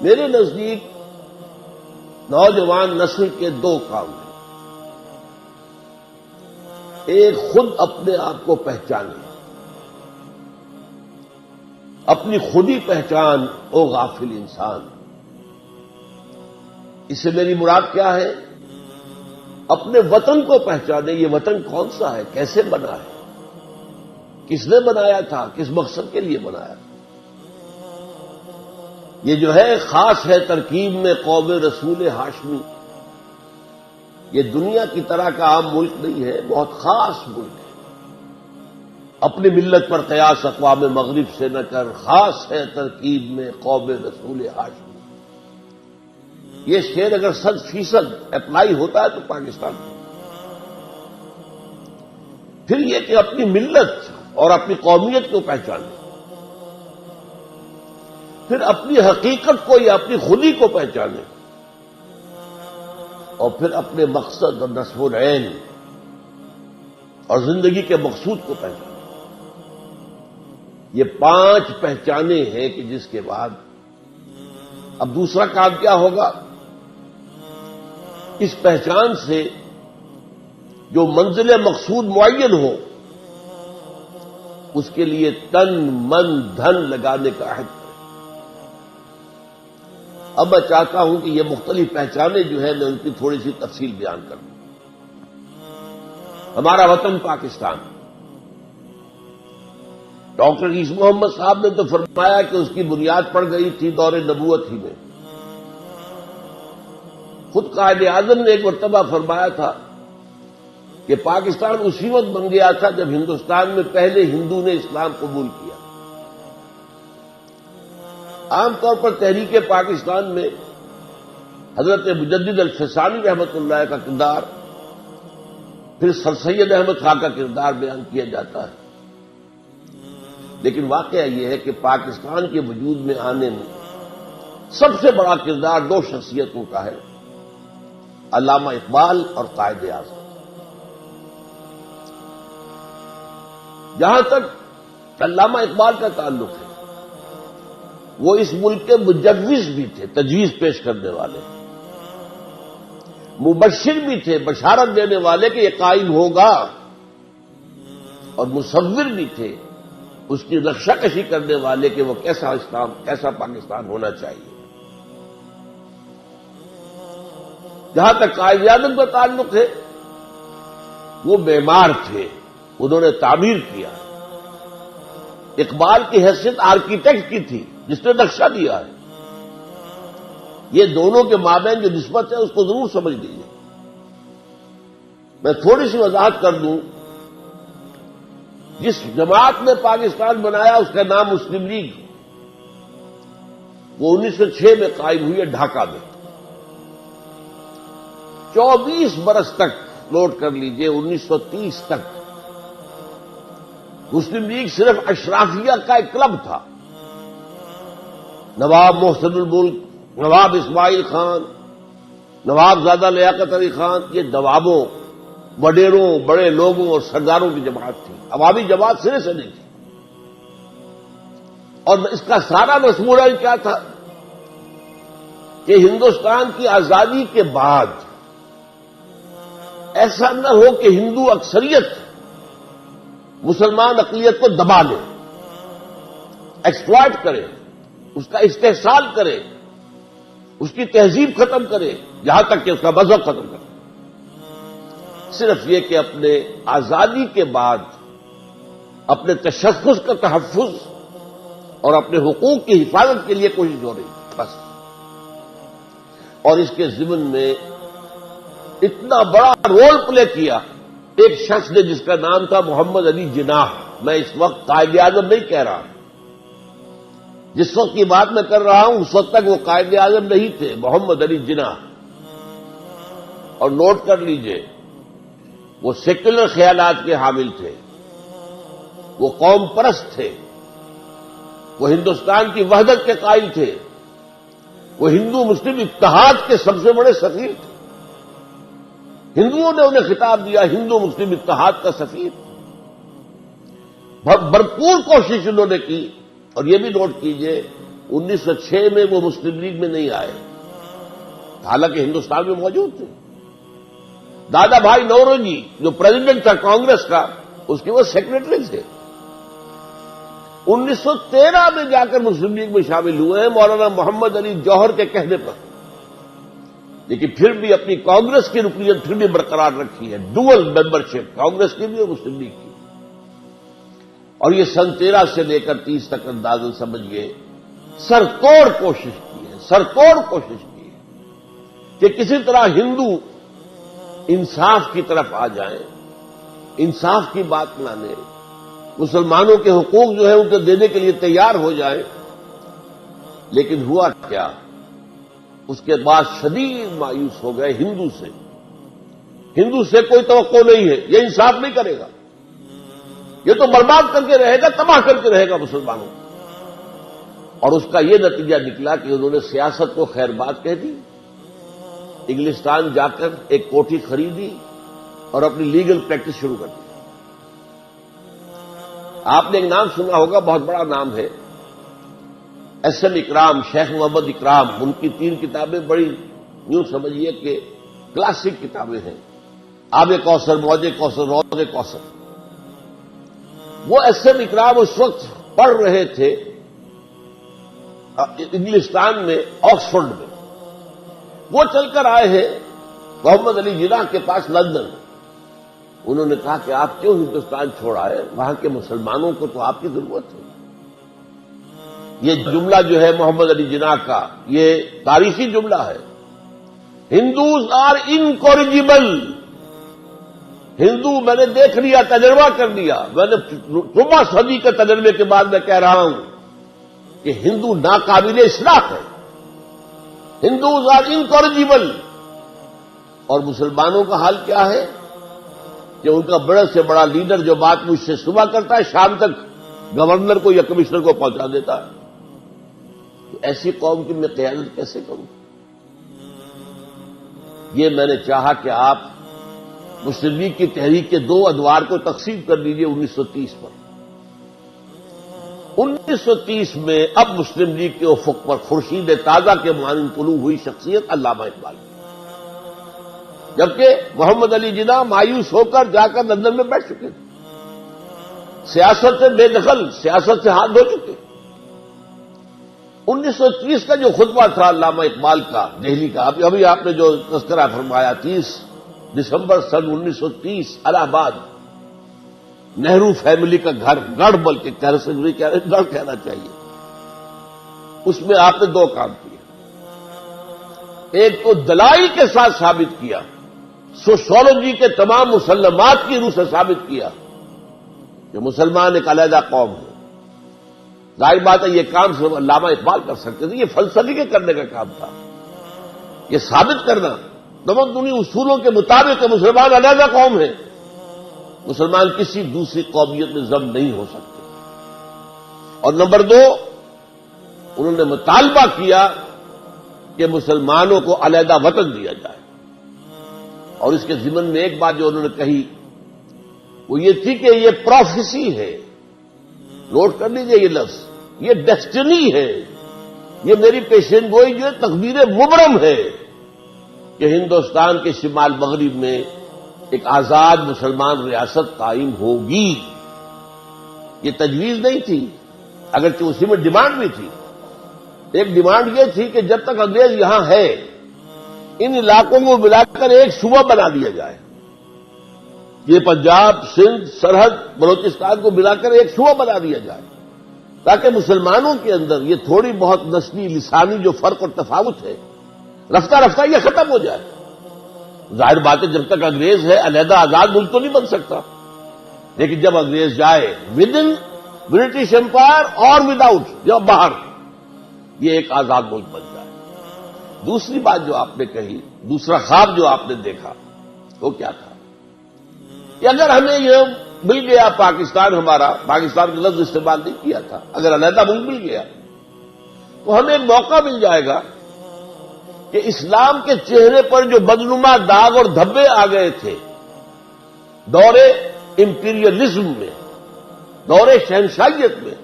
میرے نزدیک نوجوان نسل کے دو کام ہیں. ایک، خود اپنے آپ کو پہچانے. اپنی خودی پہچان او غافل انسان. اس سے میری مراد کیا ہے؟ اپنے وطن کو پہچانے. یہ وطن کون سا ہے؟ کیسے بنا ہے؟ کس نے بنایا تھا؟ کس مقصد کے لیے بنایا تھا؟ یہ جو ہے خاص ہے ترکیب میں قوم رسول ہاشمی. یہ دنیا کی طرح کا عام ملک نہیں ہے، بہت خاص ملک ہے. اپنی ملت پر قیاس اقوام مغرب سے نہ کر، خاص ہے ترکیب میں قوم رسول ہاشمی. یہ شعر اگر 100% اپلائی ہوتا ہے تو پاکستان میں. پھر یہ کہ اپنی ملت اور اپنی قومیت کو پہچانے. پھر اپنی حقیقت کو یا اپنی خودی کو پہچانے. اور پھر اپنے مقصد اور نصب العین اور زندگی کے مقصود کو پہچانے. یہ 5 پہچانے ہیں کہ جس کے بعد اب دوسرا کام کیا ہوگا؟ اس پہچان سے جو منزل مقصود معین ہو اس کے لیے تن من دھن لگانے کا عہد کریں. اب میں چاہتا ہوں کہ یہ مختلف پہچانے جو ہے میں ان کی تھوڑی سی تفصیل بیان کروں. ہمارا وطن پاکستان، ڈاکٹر عیسی محمد صاحب نے تو فرمایا کہ اس کی بنیاد پڑ گئی تھی دور نبوت ہی میں. خود قائد اعظم نے ایک مرتبہ فرمایا تھا کہ پاکستان اسی وقت بن گیا تھا جب ہندوستان میں پہلے ہندو نے اسلام قبول کیا. عام طور پر تحریک پاکستان میں حضرت مجدد الفسانی رحمۃ اللہ کا کردار، پھر سر سید احمد خان کا کردار بیان کیا جاتا ہے. لیکن واقعہ یہ ہے کہ پاکستان کے وجود میں آنے میں سب سے بڑا کردار 2 شخصیتوں کا ہے، علامہ اقبال اور قائد اعظم. جہاں تک علامہ اقبال کا تعلق ہے، وہ اس ملک کے مجوز بھی تھے، تجویز پیش کرنے والے، مبشر بھی تھے، بشارت دینے والے کہ یہ قائم ہوگا، اور مصور بھی تھے، اس کی نقشہ کشی کرنے والے کہ وہ کیسا اسلام، کیسا پاکستان ہونا چاہیے. جہاں تک قائد اعظم کا تعلق ہے، وہ معمار تھے، انہوں نے تعمیر کیا. اقبال کی حیثیت آرکیٹیکٹ کی تھی جس نے نقشہ دیا ہے. یہ دونوں کے مابین جو نسبت ہے اس کو ضرور سمجھ لیجیے. میں تھوڑی سی وضاحت کر دوں. جس جماعت نے پاکستان بنایا اس کا نام مسلم لیگ، وہ 1906 میں قائم ہوئی ہے ڈھاکہ میں. 24 برس تک نوٹ کر لیجئے، 1930 تک مسلم لیگ صرف اشرافیہ کا ایک کلب تھا. نواب محسن الملک، نواب اسماعیل خان، نواب زادہ لیاقت علی خان، یہ نوابوں، وڈیروں، بڑے لوگوں اور سرداروں کی جماعت تھی. عوامی جماعت سرے سے نہیں تھی. اور اس کا سارا مضمون کیا تھا کہ ہندوستان کی آزادی کے بعد ایسا نہ ہو کہ ہندو اکثریت مسلمان اقلیت کو دبا لے، ایکسپلائٹ کرے، اس کا استحصال کرے، اس کی تہذیب ختم کرے، یہاں تک کہ اس کا مذہب ختم کرے. صرف یہ کہ اپنے آزادی کے بعد اپنے تشخص کا تحفظ اور اپنے حقوق کی حفاظت کے لیے کوشش ہو رہی بس. اور اس کے ضمن میں اتنا بڑا رول پلے کیا ایک شخص نے جس کا نام تھا محمد علی جناح. میں اس وقت قائد اعظم نہیں کہہ رہا، جس وقت کی بات میں کر رہا ہوں اس وقت تک وہ قائد اعظم نہیں تھے، محمد علی جناح. اور نوٹ کر لیجئے، وہ سیکولر خیالات کے حامل تھے، وہ قوم پرست تھے، وہ ہندوستان کی وحدت کے قائل تھے، وہ ہندو مسلم اتحاد کے سب سے بڑے سفیر تھے. ہندوؤں نے انہیں خطاب دیا ہندو مسلم اتحاد کا سفیر. بھرپور کوشش انہوں نے کی. اور یہ بھی نوٹ کیجئے 1906 میں وہ مسلم لیگ میں نہیں آئے، حالانکہ ہندوستان میں موجود تھے۔ دادا بھائی نوروجی جو پریزیڈنٹ تھا کانگریس کا، اس کے وہ سیکرٹری تھے۔ 1913 میں جا کر مسلم لیگ میں شامل ہوئے ہیں مولانا محمد علی جوہر کے کہنے پر، لیکن پھر بھی اپنی کانگریس کی رکنیت پھر بھی برقرار رکھی ہے، ڈوئل ممبرشپ کانگریس کی بھی اور مسلم لیگ کی۔ اور یہ سن 13 سے لے کر 30 تک اندازہ سمجھیے سرتوڑ کوشش کی ہے، سرتوڑ کوشش کی ہے کہ کسی طرح ہندو انصاف کی طرف آ جائیں، انصاف کی بات مانیں، مسلمانوں کے حقوق جو ہے ان کو دینے کے لیے تیار ہو جائیں۔ لیکن ہوا کیا؟ اس کے بعد شدید مایوس ہو گئے ہندو سے۔ ہندو سے کوئی توقع نہیں ہے، یہ انصاف نہیں کرے گا، یہ تو برباد کر کے رہے گا، تباہ کر کے رہے گا مسلمانوں کو۔ اور اس کا یہ نتیجہ نکلا کہ انہوں نے سیاست کو خیر بات کہہ دی، انگلستان جا کر ایک کوٹھی خریدی اور اپنی لیگل پریکٹس شروع کر دی۔ آپ نے ایک نام سنا ہوگا، بہت بڑا نام ہے، ایس ایم اکرام، شیخ محمد اکرام۔ ان کی 3 کتابیں بڑی یوں سمجھیے کہ کلاسک کتابیں ہیں، آب کوثر، موج کوثر، روض کوثر۔ وہ ایس ایم اکرام اس وقت پڑھ رہے تھے انگلستان میں، آکسفورڈ میں۔ وہ چل کر آئے ہیں محمد علی جناح کے پاس لندن۔ انہوں نے کہا کہ آپ کیوں ہندوستان چھوڑ آئے؟ وہاں کے مسلمانوں کو تو آپ کی ضرورت ہے۔ یہ جملہ جو ہے محمد علی جناح کا، یہ تاریخی جملہ ہے، ہندوز آر انکورجیبل۔ ہندو میں نے دیکھ لیا، تجربہ کر لیا، میں نے 4 صدی کے تجربے کے بعد میں کہہ رہا ہوں کہ ہندو ناقابل اصلاح ہے، ہندوز آر انکورجیبل۔ اور مسلمانوں کا حال کیا ہے کہ ان کا بڑے سے بڑا لیڈر جو بات مجھ سے صبح کرتا ہے، شام تک گورنر کو یا کمشنر کو پہنچا دیتا ہے۔ تو ایسی قوم کی میں قیادت کیسے کروں؟ یہ میں نے چاہا کہ آپ مسلم لیگ کی تحریک کے 2 ادوار کو تقسیم کر لیجیے 1930 پر۔ 1930 میں اب مسلم لیگ کے افق پر خورشید تازہ کے مانند طلوع ہوئی شخصیت علامہ اقبال، جبکہ محمد علی جناح مایوس ہو کر جا کر لندن میں بیٹھ چکے تھے، سیاست سے بے دخل، سیاست سے ہاتھ دھو چکے۔ 1930 کا جو خطبہ تھا علامہ اقبال کا دہلی کا، ابھی آپ نے جو تذکرہ فرمایا، 30 دسمبر سن 1930 الہ آباد، نہرو فیملی کا گھر، گڑھ بلکہ گڑھ کہنا چاہیے۔ اس میں آپ نے 2 کام کیے، ایک تو دلائل کے ساتھ ثابت کیا، سوشولوجی کے تمام مسلمات کی روح سے ثابت کیا کہ مسلمان ایک علیحدہ قوم ہے۔ ظاہر بات ہے یہ کام صرف علامہ اقبال کر سکتے تھے، یہ فلسفی کے کرنے کا کام تھا، یہ ثابت کرنا تمدنی اصولوں کے مطابق کہ مسلمان علیحدہ قوم ہے، مسلمان کسی دوسری قومیت میں ضم نہیں ہو سکتے۔ اور نمبر 2، انہوں نے مطالبہ کیا کہ مسلمانوں کو علیحدہ وطن دیا جائے۔ اور اس کے ضمن میں ایک بات جو انہوں نے کہی وہ یہ تھی کہ یہ پروفیسی ہے، نوٹ کر لیجئے یہ لفظ، یہ ڈیسٹنی ہے، یہ میری پیشین گوئی جو تقدیر مبرم ہے کہ ہندوستان کے شمال مغرب میں ایک آزاد مسلمان ریاست قائم ہوگی۔ یہ تجویز نہیں تھی، اگرچہ اسی میں ڈیمانڈ بھی تھی۔ ایک ڈیمانڈ یہ تھی کہ جب تک انگریز یہاں ہے ان علاقوں کو ملا کر ایک صوبہ بنا دیا جائے، یہ پنجاب، سندھ، سرحد، بلوچستان کو ملا کر ایک صوبہ بنا دیا جائے، تاکہ مسلمانوں کے اندر یہ تھوڑی بہت نسلی لسانی جو فرق اور تفاوت ہے رفتہ رفتہ یہ ختم ہو جائے۔ ظاہر بات ہے جب تک انگریز ہے علیحدہ آزاد ملک تو نہیں بن سکتا، لیکن جب انگریز جائے ود ان برٹش امپائر اور ود آؤٹ، جب باہر، یہ ایک آزاد ملک بن جائے۔ دوسری بات جو آپ نے کہی، دوسرا خواب جو آپ نے دیکھا وہ کیا تھا کہ اگر ہمیں یہ مل گیا پاکستان، ہمارا پاکستان کا لفظ استعمال نہیں کیا تھا، اگر علیحدہ ملک مل گیا تو ہمیں ایک موقع مل جائے گا کہ اسلام کے چہرے پر جو بدنما داغ اور دھبے آ گئے تھے دور امپیریلزم میں، دور شہنشاہیت میں،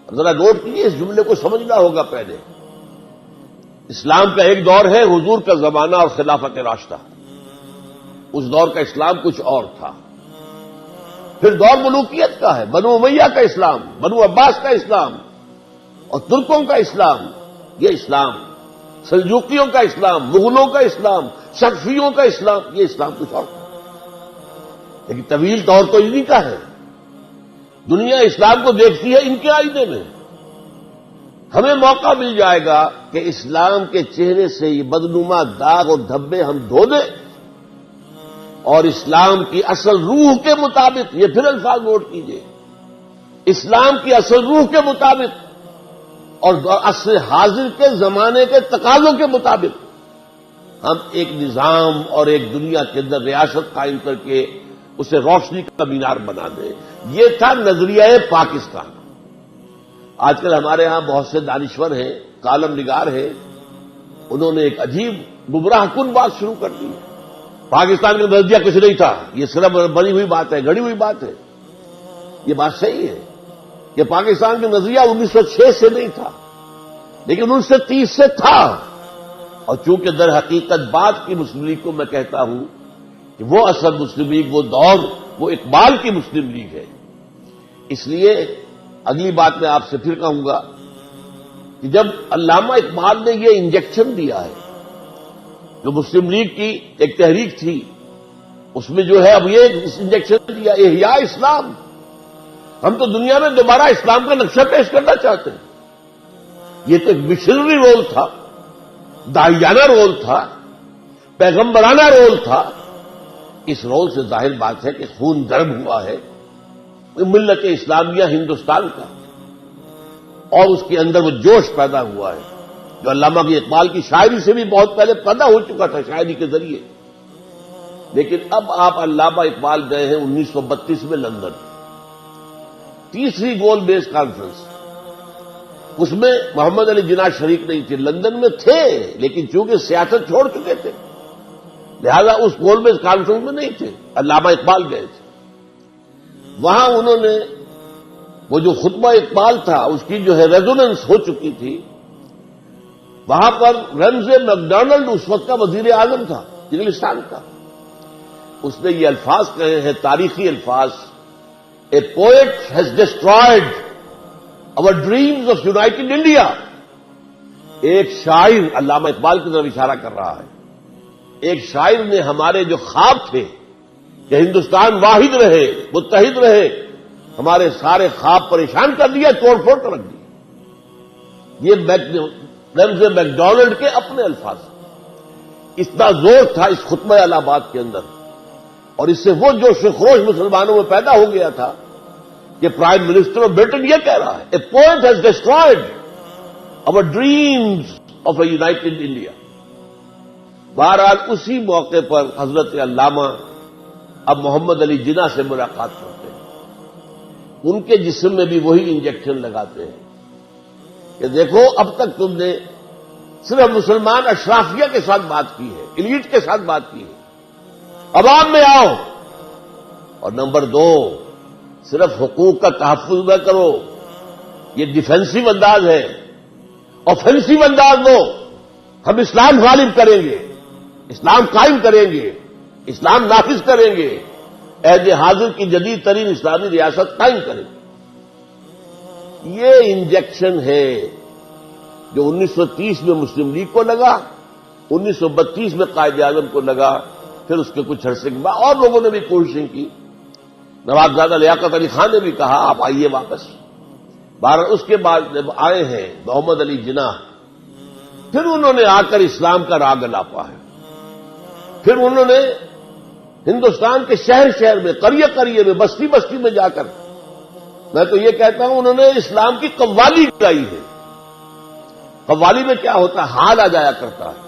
ذرا نوٹ کیجیے، اس جملے کو سمجھنا ہوگا پہلے۔ اسلام کا ایک دور ہے حضور کا زمانہ اور خلافت راشدہ، اس دور کا اسلام کچھ اور تھا۔ پھر دور ملوکیت کا ہے، بنو امیہ کا اسلام، بنو عباس کا اسلام اور ترکوں کا اسلام، یہ اسلام، سلجوقیوں کا اسلام، مغلوں کا اسلام، شرفیوں کا اسلام، یہ اسلام کچھ اور تھا۔ لیکن طویل دور تو انہی کا ہے۔ دنیا اسلام کو دیکھتی ہے ان کے آئینے میں۔ ہمیں موقع مل جائے گا کہ اسلام کے چہرے سے یہ بدنما داغ اور دھبے ہم دھو دیں اور اسلام کی اصل روح کے مطابق، یہ پھر الفاظ نوٹ کیجئے، اسلام کی اصل روح کے مطابق اور عصر حاضر کے زمانے کے تقاضوں کے مطابق ہم ایک نظام اور ایک دنیا کے اندر ریاست قائم کر کے اسے روشنی کا مینار بنا دیں۔ یہ تھا نظریہ پاکستان۔ آج کل ہمارے ہاں بہت سے دانشور ہیں، کالم نگار ہیں، انہوں نے ایک عجیب گمراہ کن بات شروع کر دی۔ پاکستان کا نظریہ کچھ نہیں تھا، یہ صرف بنی ہوئی بات ہے، گھڑی ہوئی بات ہے۔ یہ بات صحیح ہے کہ پاکستان کا نظریہ 1906 سے نہیں تھا، لیکن 1930 سے تھا، اور چونکہ در حقیقت بات کی مسلم لیگ کو میں کہتا ہوں کہ وہ اصل مسلم لیگ، وہ دور، وہ اقبال کی مسلم لیگ ہے۔ اس لیے اگلی بات میں آپ سے پھر کہوں گا کہ جب علامہ اقبال نے یہ انجیکشن دیا ہے، جو مسلم لیگ کی ایک تحریک تھی، اس میں جو ہے اب یہ انجیکشن دیا، احیاء اسلام، ہم تو دنیا میں دوبارہ اسلام کا نقشہ پیش کرنا چاہتے ہیں۔ یہ تو ایک مشنری رول تھا، داعیانہ رول تھا، پیغمبرانہ رول تھا۔ اس رول سے ظاہر بات ہے کہ خون گرم ہوا ہے ملت اسلامیہ ہندوستان کا، اور اس کے اندر وہ جوش پیدا ہوا ہے جو علامہ اقبال کی شاعری سے بھی بہت پہلے پیدا ہو چکا تھا، شاعری کے ذریعے۔ لیکن اب آپ علامہ اقبال گئے ہیں 1932 میں لندن، تیسری گول بیس کانفرنس، اس میں محمد علی جناح شریک نہیں تھے، لندن میں تھے لیکن چونکہ سیاست چھوڑ چکے تھے لہذا اس گول بیس کانفرنس میں نہیں تھے، علامہ اقبال گئے تھے۔ وہاں انہوں نے وہ جو خطبہ اقبال تھا اس کی جو ہے ریزوننس ہو چکی تھی، وہاں پر رمزے میکڈونلڈ اس وقت کا وزیر اعظم تھا انگلستان کا، اس نے یہ الفاظ کہے ہیں، تاریخی الفاظ، a poet has destroyed our dreams of united India۔ ایک شاعر، علامہ اقبال کی طرف اشارہ کر رہا ہے، ایک شاعر نے ہمارے جو خواب تھے کہ ہندوستان واحد رہے، متحد رہے، ہمارے سارے خواب پریشان کر دیا، توڑ پھوڑ کر رکھ دیا۔ یہ رمزے میکڈونلڈ کے اپنے الفاظ، اتنا زور تھا اس خطبہ الہ آباد کے اندر، اور اس سے وہ جوش و خروش مسلمانوں میں پیدا ہو گیا تھا کہ پرائم منسٹر آف برٹن یہ کہہ رہا ہے، a poet has destroyed our dreams of a united India۔ بہرحال اسی موقع پر حضرت علامہ اب محمد علی جناح سے ملاقات کرتے ہیں، ان کے جسم میں بھی وہی انجیکشن لگاتے ہیں کہ دیکھو اب تک تم نے صرف مسلمان اشرافیہ کے ساتھ بات کی ہے، ایلیٹ کے ساتھ بات کی ہے، عوام میں آؤ، اور نمبر 2 صرف حقوق کا تحفظ نہ کرو، یہ ڈیفینسو انداز ہے، آفینسو انداز لو، ہم اسلام غالب کریں گے، اسلام قائم کریں گے، اسلام نافذ کریں گے، عہد حاضر کی جدید ترین اسلامی ریاست قائم کریں گے۔ یہ انجیکشن ہے جو 1930 میں مسلم لیگ کو لگا، 1932 میں قائد اعظم کو لگا، پھر اس کے کچھ عرصے کے بعد اور لوگوں نے بھی کوششیں کی، نوابزادہ لیاقت علی خان نے بھی کہا آپ آئیے واپس۔ بہرحال اس کے بعد جب آئے ہیں محمد علی جناح، پھر انہوں نے آ کر اسلام کا راگ الاپا ہے، پھر انہوں نے ہندوستان کے شہر شہر میں، قریہ قریہ میں، بستی بستی میں جا کر، میں تو یہ کہتا ہوں انہوں نے اسلام کی قوالی گائی ہے۔ قوالی میں کیا ہوتا ہے؟ حال آ جایا کرتا ہے۔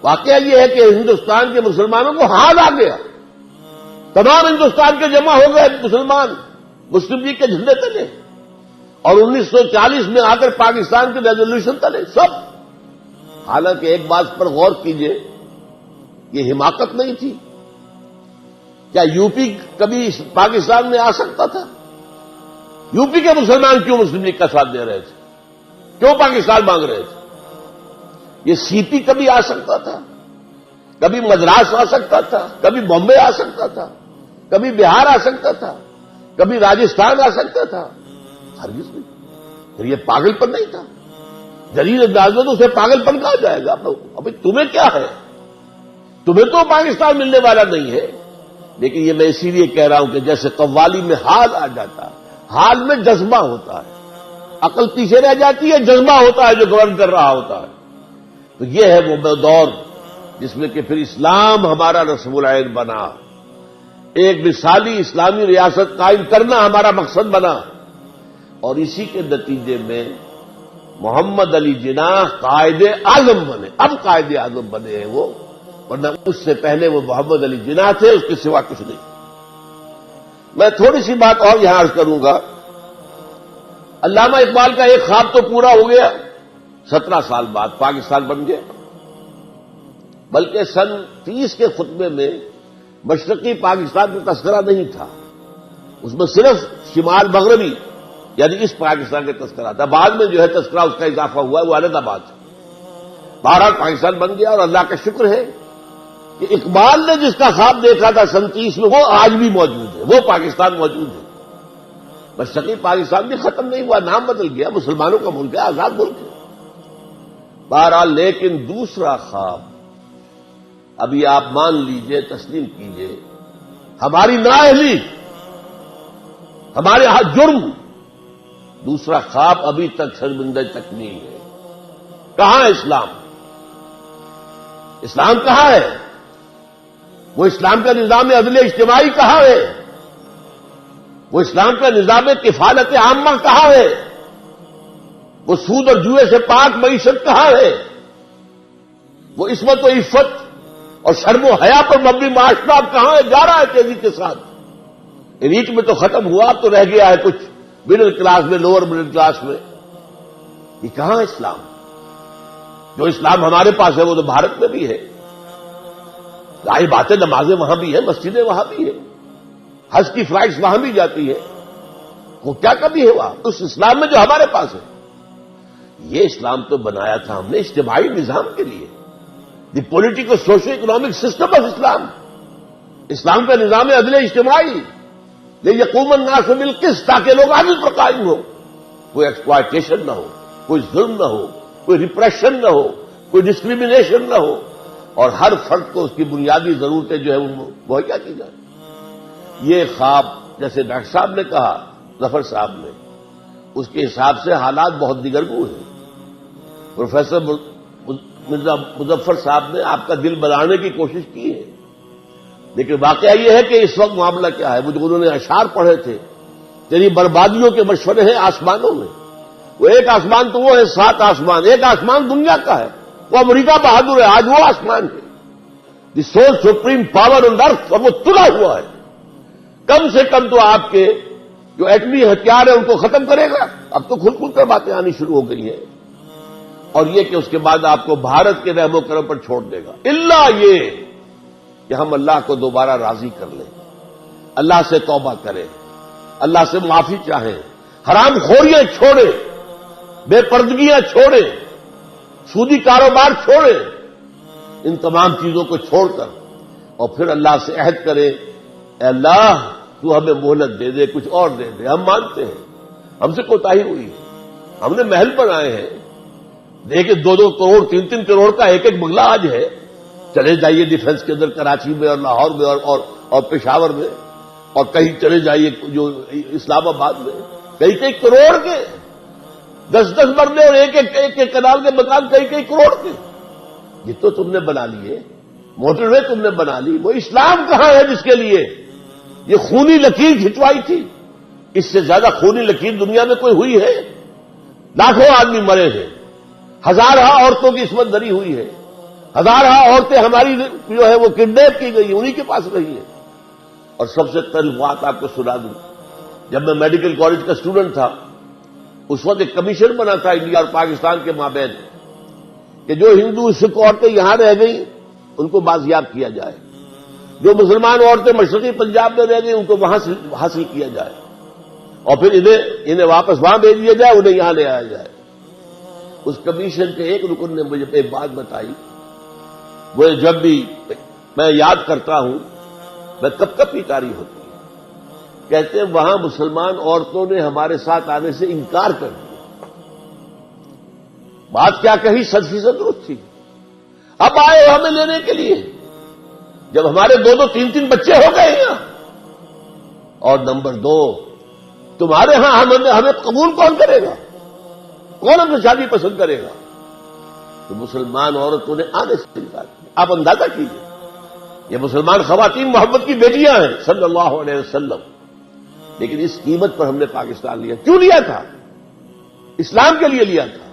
واقعہ یہ ہے کہ ہندوستان کے مسلمانوں کو حال آ گیا، تمام ہندوستان کے جمع ہو گئے مسلمان مسلم لیگ کے جھنڈے تلے، اور 1940 میں آ کر پاکستان کے ریزولوشن تلے سب۔ حالانکہ ایک بات پر غور کیجئے، یہ حماقت نہیں تھی؟ کیا یو پی کبھی پاکستان میں آ سکتا تھا؟ یوپی کے مسلمان کیوں مسلم لیگ کا ساتھ دے رہے تھے؟ کیوں پاکستان مانگ رہے تھے؟ یہ سی پی کبھی آ سکتا تھا، کبھی مدراس آ سکتا تھا، کبھی بامبے آ سکتا تھا، کبھی بہار آ سکتا تھا، کبھی راجستھان آ سکتا تھا، ہرگز نہیں۔ پھر یہ پاگل پن نہیں تھا؟ جلیل انداز میں تو اسے پاگل پن کہا جائے گا۔ ابھی تمہیں کیا ہے؟ تمہیں تو پاکستان ملنے والا نہیں ہے۔ لیکن یہ میں اسی لیے کہہ رہا ہوں کہ جیسے قوالی میں حال آ جاتا ہے، حال میں جذبہ ہوتا ہے، عقل پیچھے رہ جاتی ہے، جذبہ ہوتا ہے جو گورن کر رہا ہوتا ہے۔ تو یہ ہے وہ دور جس میں کہ پھر اسلام ہمارا رسم العین بنا، ایک مثالی اسلامی ریاست قائم کرنا ہمارا مقصد بنا، اور اسی کے نتیجے میں محمد علی جناح قائد اعظم بنے۔ اب قائد اعظم بنے ہیں وہ، ورنہ اس سے پہلے وہ محمد علی جناح تھے، اس کے سوا کچھ نہیں۔ میں تھوڑی سی بات اور یہاں عرض کروں گا۔ علامہ اقبال کا ایک خواب تو پورا ہو گیا، 17 سال بعد پاکستان بن گیا، بلکہ سن 30 کے خطبے میں مشرقی پاکستان کا تذکرہ نہیں تھا، اس میں صرف شمال مغربی یعنی اس پاکستان کا تذکرہ تھا۔ بعد میں جو ہے تذکرہ اس کا اضافہ ہوا ہے، وہ علیحدہ بات ہے۔ بہرحال پاکستان بن گیا، اور اللہ کا شکر ہے کہ اقبال نے جس کا خواب دیکھا تھا سن 30 میں وہ آج بھی موجود ہے، وہ پاکستان موجود ہے۔ مشرقی پاکستان بھی ختم نہیں ہوا، نام بدل گیا، مسلمانوں کا ملک ہے، آزاد ملک ہے۔ بہرحال لیکن دوسرا خواب ابھی آپ مان لیجئے، تسلیم کیجئے، ہماری نااہلی، ہمارے ہاں جرم، دوسرا خواب ابھی تک شرمندہ تکمیل ہے۔ کہاں ہے اسلام؟ اسلام کہاں ہے؟ وہ اسلام کا نظام عدل اجتماعی کہاں ہے؟ وہ اسلام کا نظام کفالت عامہ کہاں ہے؟ وہ سود اور جوئے سے پاک معیشت کہاں ہے؟ وہ عصمت و عفت اور شرم و حیا پر مبنی معاشرہ کہاں ہے؟ جا رہا ہے تیزی کے ساتھ۔ ایلیٹ میں تو ختم ہوا، اب تو رہ گیا ہے کچھ مڈل کلاس میں، لوور مڈل کلاس میں۔ یہ کہاں ہے اسلام؟ جو اسلام ہمارے پاس ہے وہ تو بھارت میں بھی ہے، ظاہر بات ہے، نمازیں وہاں بھی ہیں، مسجدیں وہاں بھی ہیں، حج کی فلائٹس وہاں بھی جاتی ہے، وہ کیا کبھی ہے وہاں اس اسلام میں جو ہمارے پاس ہے؟ یہ اسلام تو بنایا تھا ہم نے اجتماعی نظام کے لیے، the political social economic system of Islam, اسلام کا نظام عدل اجتماعی، لیقوم الناس بالقسط، تاکہ لوگ عدل پر قائم ہو، کوئی ایکسپلائٹیشن نہ ہو، کوئی ظلم نہ ہو، کوئی ریپریشن نہ ہو، کوئی ڈسکریمنیشن نہ ہو، اور ہر فرد کو اس کی بنیادی ضرورتیں جو ہے وہ مہیا کی جائے۔ یہ خواب جیسے ڈاکٹر صاحب نے کہا، ظفر صاحب نے، اس کے حساب سے حالات بہت دیگرگوں ہیں۔ پروفیسر مرزا مظفر صاحب نے آپ کا دل بنانے کی کوشش کی ہے، لیکن واقعہ یہ ہے کہ اس وقت معاملہ کیا ہے؟ مجھے انہوں نے اشعار پڑھے تھے، تیری بربادیوں کے مشورے ہیں آسمانوں میں۔ وہ ایک آسمان تو وہ ہے، 7 آسمان، ایک آسمان دنیا کا ہے، وہ امریکہ بہادر ہے، آج وہ آسمان ہے، دی سول سپریم پاور آن ارتھ، اور وہ تلا ہوا ہے۔ کم سے کم تو آپ کے جو ایٹمی ہتھیار ہیں ان کو ختم کرے گا۔ اب تو کھل کھل کر باتیں آنی شروع ہو گئی ہیں، اور یہ کہ اس کے بعد آپ کو بھارت کے رحم و کرم پر چھوڑ دے گا، الا یہ کہ ہم اللہ کو دوبارہ راضی کر لیں، اللہ سے توبہ کریں، اللہ سے معافی چاہیں، حرام خوریاں چھوڑیں، بے پردگیاں چھوڑیں، سودی کاروبار چھوڑیں، ان تمام چیزوں کو چھوڑ کر، اور پھر اللہ سے عہد کریں، اے اللہ تو ہمیں مہلت دے دے، کچھ اور دے دے، ہم مانتے ہیں ہم سے کوتاہی ہوئی ہے، ہم نے محل بنائے ہیں، دیکھیں 2-2 کروڑ 3-3 کروڑ کا ایک ایک بنگلہ آج ہے، چلے جائیے ڈیفنس کے اندر کراچی میں اور لاہور میں اور پشاور میں، اور کہیں چلے جائیے جو اسلام آباد میں، کئی کروڑ کے 10-10 مرلے اور ایک کنال کے مکان کئی کروڑ کے، یہ تو تم نے بنا لیے، موٹر وے تم نے بنا لی، وہ اسلام کہاں ہے جس کے لیے یہ خونی لکیر کھنچوائی تھی؟ اس سے زیادہ خونی لکیر دنیا میں کوئی ہوئی ہے؟ لاکھوں آدمی مرے ہیں، ہزارہ عورتوں کی عصمت دری ہوئی ہے، ہزارہ عورتیں ہماری جو ہے وہ کڈنیپ کی گئی، انہی کے پاس رہی ہیں۔ اور سب سے تلخ بات آپ کو سنا دوں، جب میں میڈیکل کالج کا اسٹوڈنٹ تھا، اس وقت ایک کمیشن بنا تھا انڈیا اور پاکستان کے مابین کہ جو ہندو سکھ عورتیں یہاں رہ گئیں ان کو بازیاب کیا جائے، جو مسلمان عورتیں مشرقی پنجاب میں رہ گئی ان کو وہاں سے حاصل کیا جائے۔ اور پھر انہیں واپس وہاں بھیج دیا جائے، انہیں یہاں لے آیا جائے۔ اس کمیشن کے ایک رکن نے مجھے ایک بات بتائی، وہ جب بھی میں یاد کرتا ہوں میں کب کب کی تاریخ ہوتی ہے، کہتے ہیں وہاں مسلمان عورتوں نے ہمارے ساتھ آنے سے انکار کر دیا۔ بات کیا کہی، 100% درست تھی۔ اب آئے ہمیں لینے کے لیے، جب ہمارے 2 3 بچے ہو گئے ہیں، اور نمبر 2 تمہارے ہاں ہمیں قبول کون کرے گا، کون ہم سے شادی پسند کرے گا؟ تو مسلمان عورتوں نے آنے سے انکار کیا۔ آپ اندازہ کیجیے، یہ مسلمان خواتین محمد کی بیٹیاں ہیں صلی اللہ علیہ وسلم، لیکن اس قیمت پر ہم نے پاکستان لیا۔ کیوں لیا تھا؟ اسلام کے لیے لیا تھا،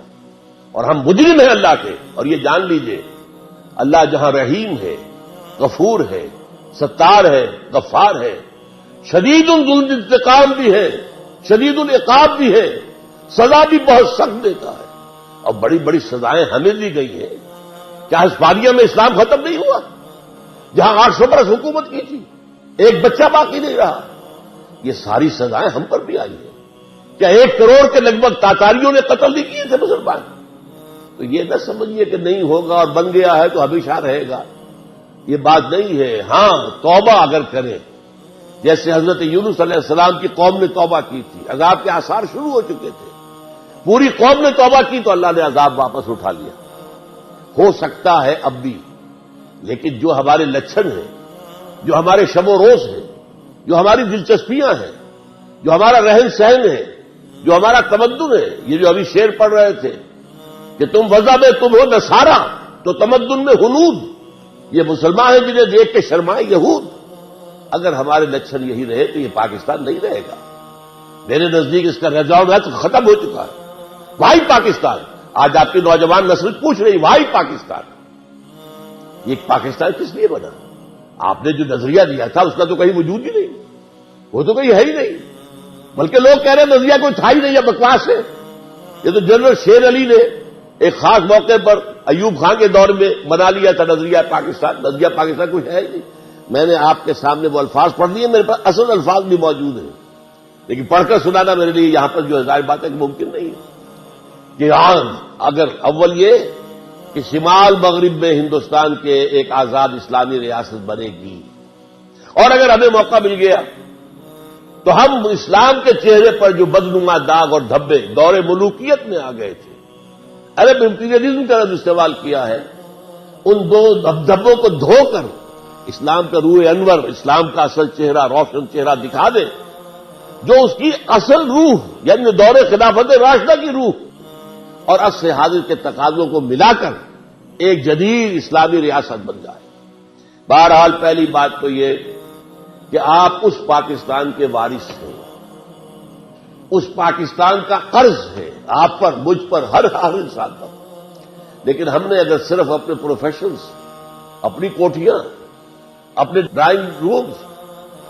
اور ہم مجرم ہیں اللہ کے۔ اور یہ جان لیجئے، اللہ جہاں رحیم ہے، غفور ہے، ستار ہے، غفار ہے، شدید الانتقام بھی ہے، شدید العقاب بھی ہے، سزا بھی بہت سخت دیتا ہے، اور بڑی بڑی سزائیں ہمیں دی گئی ہیں۔ کیا ہسپانیہ میں اسلام ختم نہیں ہوا، جہاں 800 برس حکومت کی تھی، ایک بچہ باقی نہیں رہا؟ یہ ساری سزائیں ہم پر بھی آئی ہیں۔ کیا 1 کروڑ کے لگ بھگ تاتاریوں نے قتل نہیں کیے تھے مسلمان؟ تو یہ نہ سمجھیے کہ نہیں ہوگا اور بن گیا ہے تو ہمیشہ رہے گا، یہ بات نہیں ہے۔ ہاں، توبہ اگر کریں، جیسے حضرت یونس علیہ السلام کی قوم نے توبہ کی تھی، عذاب کے آثار شروع ہو چکے تھے، پوری قوم نے توبہ کی تو اللہ نے عذاب واپس اٹھا لیا۔ ہو سکتا ہے اب بھی، لیکن جو ہمارے لچھن ہیں، جو ہمارے شب و روز ہیں، جو ہماری دلچسپیاں ہیں، جو ہمارا رہن سہن ہے، جو ہمارا تمدن ہے، یہ جو ابھی شعر پڑھ رہے تھے کہ تم وضع میں تم ہو نصارا تو تمدن میں ہنود، یہ مسلمان ہیں جنہیں دیکھ کے شرمائے یہود۔ اگر ہمارے لچھن یہی رہے تو یہ پاکستان نہیں رہے گا۔ میرے نزدیک اس کا رجحان ختم ہو چکا ہے۔ وائی پاکستان، آج آپ کی نوجوان نسل پوچھ رہی وائی پاکستان، یہ پاکستان کس لیے بنا؟ آپ نے جو نظریہ دیا تھا اس کا تو کہیں وجود ہی نہیں، وہ تو کہیں ہے ہی نہیں، بلکہ لوگ کہہ رہے ہیں نظریہ کوئی تھا ہی نہیں، یا بکواس ہے۔ یہ تو جنرل شیر علی نے ایک خاص موقع پر ایوب خان کے دور میں بنا لیا تھا نظریہ پاکستان۔ نظریہ پاکستان کچھ ہے ہی نہیں۔ میں نے آپ کے سامنے وہ الفاظ پڑھ لیے، میرے پاس اصل الفاظ بھی موجود ہیں، لیکن پڑھ کر سنانا میرے لیے یہاں پر جو ظاہر بات ہے کہ ممکن نہیں ہے۔ کہ اگر اول یہ کہ شمال مغرب میں ہندوستان کے ایک آزاد اسلامی ریاست بنے گی، اور اگر ہمیں موقع مل گیا تو ہم اسلام کے چہرے پر جو بدنما داغ اور دھبے دور ملوکیت میں آ گئے تھے، عرب امپیریلزم کا استعمال کیا ہے، ان 2 دھبوں کو دھو کر اسلام کا روح انور، اسلام کا اصل چہرہ، روشن چہرہ دکھا دے، جو اس کی اصل روح یعنی دور خلافت راشدہ کی روح اور عصر حاضر کے تقاضوں کو ملا کر ایک جدید اسلامی ریاست بن جائے۔ بہرحال پہلی بات تو یہ کہ آپ اس پاکستان کے وارث ہیں، اس پاکستان کا قرض ہے آپ پر، مجھ پر، ہر انسان پر۔ لیکن ہم نے اگر صرف اپنے پروفیشنز، اپنی کوٹھیاں، اپنے ڈرائنگ رومز،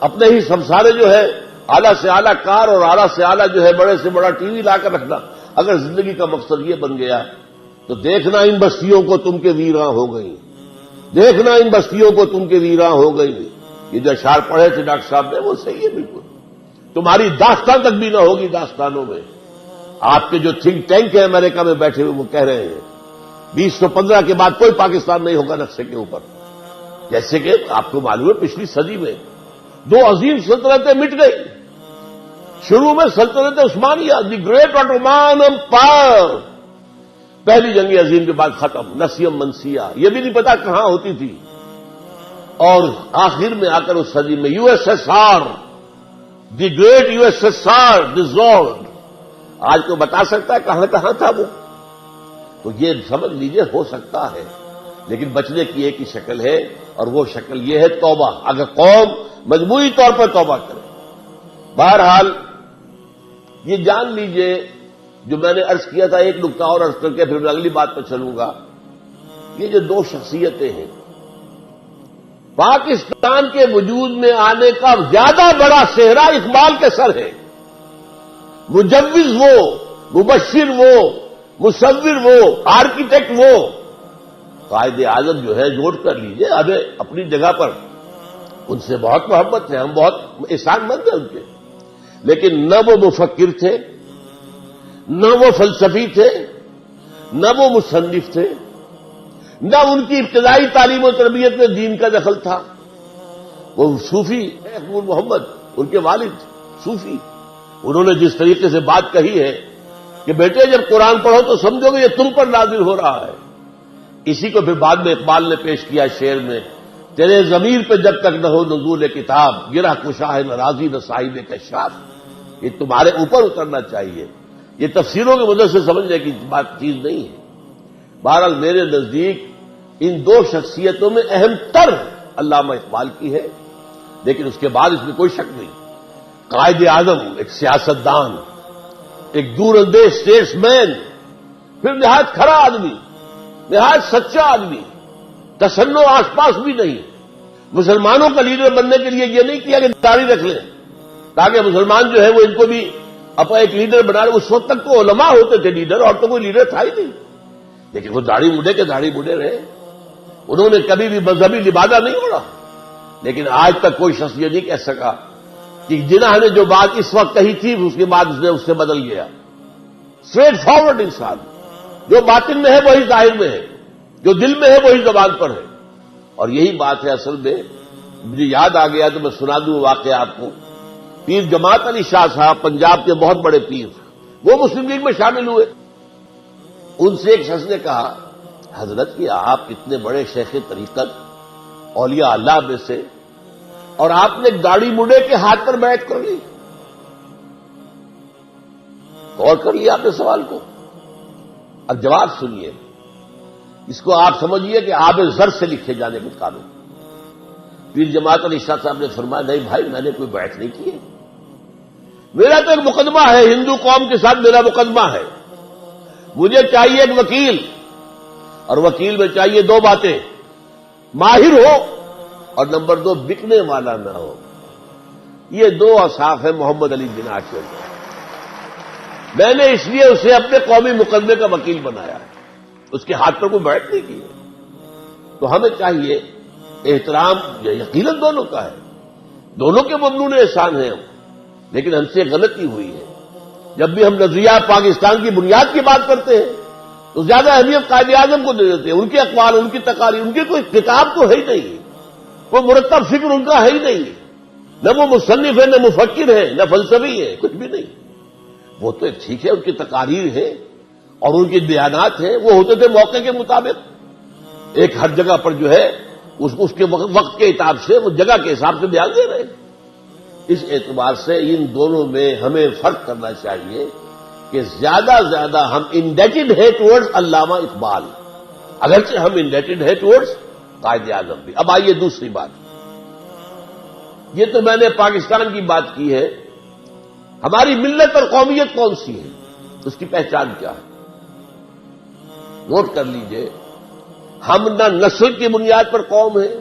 اپنے ہی سمسارے جو ہے اعلیٰ سے اعلیٰ کار اور اعلیٰ سے اعلیٰ جو ہے بڑے سے بڑا ٹی وی لا کر رکھنا، اگر زندگی کا مقصد یہ بن گیا تو دیکھنا ان بستیوں کو تم کے ویراں ہو گئی، دیکھنا ان بستیوں کو تم کے ویراں ہو گئی۔ یہ جو اشعار پڑھے تھے ڈاکٹر صاحب نے وہ صحیح ہے بالکل، تمہاری داستان تک بھی نہ ہوگی داستانوں میں۔ آپ کے جو تھنک ٹینک ہیں امریکہ میں بیٹھے ہوئے وہ کہہ رہے ہیں 2015 کے بعد کوئی پاکستان نہیں ہوگا نقشے کے اوپر، جیسے کہ آپ کو معلوم ہے پچھلی صدی میں 2 عظیم سلطنتیں مٹ گئی۔ شروع میں سلطنت عثمانیہ، دی گریٹ آٹومان امپائر، پہلی جنگ عظیم کے بعد ختم، نسیم منسیہ، یہ بھی نہیں پتا کہاں ہوتی تھی، اور آخر میں آ کر اس صدی میں USSR، the great USSR dissolved. آج کو بتا سکتا ہے کہاں تھا وہ؟ تو یہ سمجھ لیجئے ہو سکتا ہے، لیکن بچنے کی ایک ہی شکل ہے، اور وہ شکل یہ ہے توبہ، اگر قوم مجموعی طور پر توبہ کرے۔ بہرحال یہ جان لیجئے جو میں نے عرض کیا تھا، ایک نقطہ اور عرض کر کے پھر میں اگلی بات پر چلوں گا۔ یہ جو 2 شخصیتیں ہیں، پاکستان کے وجود میں آنے کا زیادہ بڑا صحرا اقبال کے سر ہے۔ مجوز وہ، مبشر وہ، مصور وہ، آرکیٹیکٹ وہ، قائد اعظم جو ہے نوٹ کر لیجئے، ہمیں اپنی جگہ پر ان سے بہت محبت ہے، ہم بہت احسان مند ہیں ان کے، لیکن نہ وہ مفکر تھے، نہ وہ فلسفی تھے، نہ وہ مصنف تھے، نہ ان کی ابتدائی تعلیم و تربیت میں دین کا دخل تھا۔ وہ صوفی حکیم محمد، ان کے والد صوفی، انہوں نے جس طریقے سے بات کہی ہے کہ بیٹے جب قرآن پڑھو تو سمجھو گے یہ تم پر نازل ہو رہا ہے، اسی کو پھر بعد میں اقبال نے پیش کیا شعر میں، تیرے ضمیر پہ جب تک نہ ہو نزول کتاب، گرہ کشا ہے نہ راضی نہ صاحب کشاف، یہ تمہارے اوپر اترنا چاہیے۔ یہ تفسیروں کی مدد سے سمجھنے کی بات چیز نہیں ہے۔ بہرحال میرے نزدیک ان دو شخصیتوں میں اہم تر علامہ اقبال کی ہے، لیکن اس کے بعد اس میں کوئی شک نہیں، قائد اعظم، ایک سیاستدان، ایک دور اندیش اسٹیٹس مین، پھر نہایت کھرا آدمی، نہایت سچا آدمی، تشنع آس پاس بھی نہیں۔ مسلمانوں کا لیڈر بننے کے لیے یہ نہیں کیا کہ داڑھی رکھ لیں تاکہ مسلمان جو ہے وہ ان کو بھی اپنا ایک لیڈر بنا رہے۔ اس وقت تک تو علماء ہوتے تھے لیڈر، اور تو کوئی لیڈر تھا ہی نہیں، لیکن وہ داڑھی مڈے کے داڑھی مڈے رہے، انہوں نے کبھی بھی مذہبی لبادہ نہیں اوڑھا۔ لیکن آج تک کوئی شخص یہ نہیں کہہ سکا کہ جناح نے جو بات اس وقت کہی تھی اس کے بعد اس سے بدل گیا۔ اسٹریٹ فارورڈ انسان، جو باطن میں ہے وہی ظاہر میں ہے، جو دل میں ہے وہی زبان پر ہے، اور یہی بات ہے اصل میں۔ مجھے یاد آ گیا تو میں سنا دوں واقعہ آپ کو۔ پیر جماعت علی شاہ صاحب پنجاب کے بہت بڑے پیر، وہ مسلم لیگ میں شامل ہوئے۔ ان سے ایک شخص نے کہا، حضرت کہ آپ اتنے بڑے شیخ طریقت، اولیاء اللہ میں سے، اور آپ نے داڑھی مڈے کے ہاتھ پر بیعت کر لی۔ غور کر لیا آپ نے سوال کو، اب جواب سنیے۔ اس کو آپ سمجھیے کہ آب زر سے لکھے جانے کے قابل۔ پیر جماعت علی شاہ صاحب نے فرمایا، نہیں بھائی میں نے کوئی بیعت نہیں کی ہے، میرا تو ایک مقدمہ ہے، ہندو قوم کے ساتھ میرا مقدمہ ہے، مجھے چاہیے ایک وکیل، اور وکیل میں چاہیے دو باتیں، ماہر ہو اور نمبر دو بکنے والا نہ ہو۔ یہ دو اوصاف ہیں محمد علی جناح کے اندر۔ میں نے اس لیے اسے اپنے قومی مقدمے کا وکیل بنایا ہے، اس کے ہاتھ پر کوئی بیعت نہیں کی ہے۔ تو ہمیں چاہیے احترام یقیناً دونوں کا ہے، دونوں کے ممنون احسان ہیں ہم، لیکن ہم سے غلطی ہوئی ہے۔ جب بھی ہم نظریہ پاکستان کی بنیاد کی بات کرتے ہیں تو زیادہ اہمیت قائد اعظم کو دے دیتے ہیں، ان کے اقوال، ان کی تقاریر، ان کی کوئی کتاب تو ہے ہی نہیں، کوئی مرتب فکر ان کا ہے ہی نہیں، نہ وہ مصنف ہے، نہ مفکر ہے، نہ فلسفی ہے، کچھ بھی نہیں۔ وہ تو ایک ٹھیک ہے، ان کی تقاریر ہے اور ان کے بیانات ہیں، وہ ہوتے تھے موقع کے مطابق، ایک ہر جگہ پر جو ہے اس کے وقت کے حساب سے، وہ جگہ کے حساب سے بیان دے رہے ہیں۔ اس اعتبار سے ان دونوں میں ہمیں فرق کرنا چاہیے کہ زیادہ زیادہ ہم انڈیٹڈ ہے ٹورڈز علامہ اقبال، اگرچہ ہم انڈیٹڈ ہے ٹورڈز قائد اعظم بھی۔ اب آئیے دوسری بات، یہ تو میں نے پاکستان کی بات کی ہے، ہماری ملت اور قومیت کون سی ہے، اس کی پہچان کیا ہے؟ نوٹ کر لیجئے، ہم نہ نسل کی بنیاد پر قوم ہے،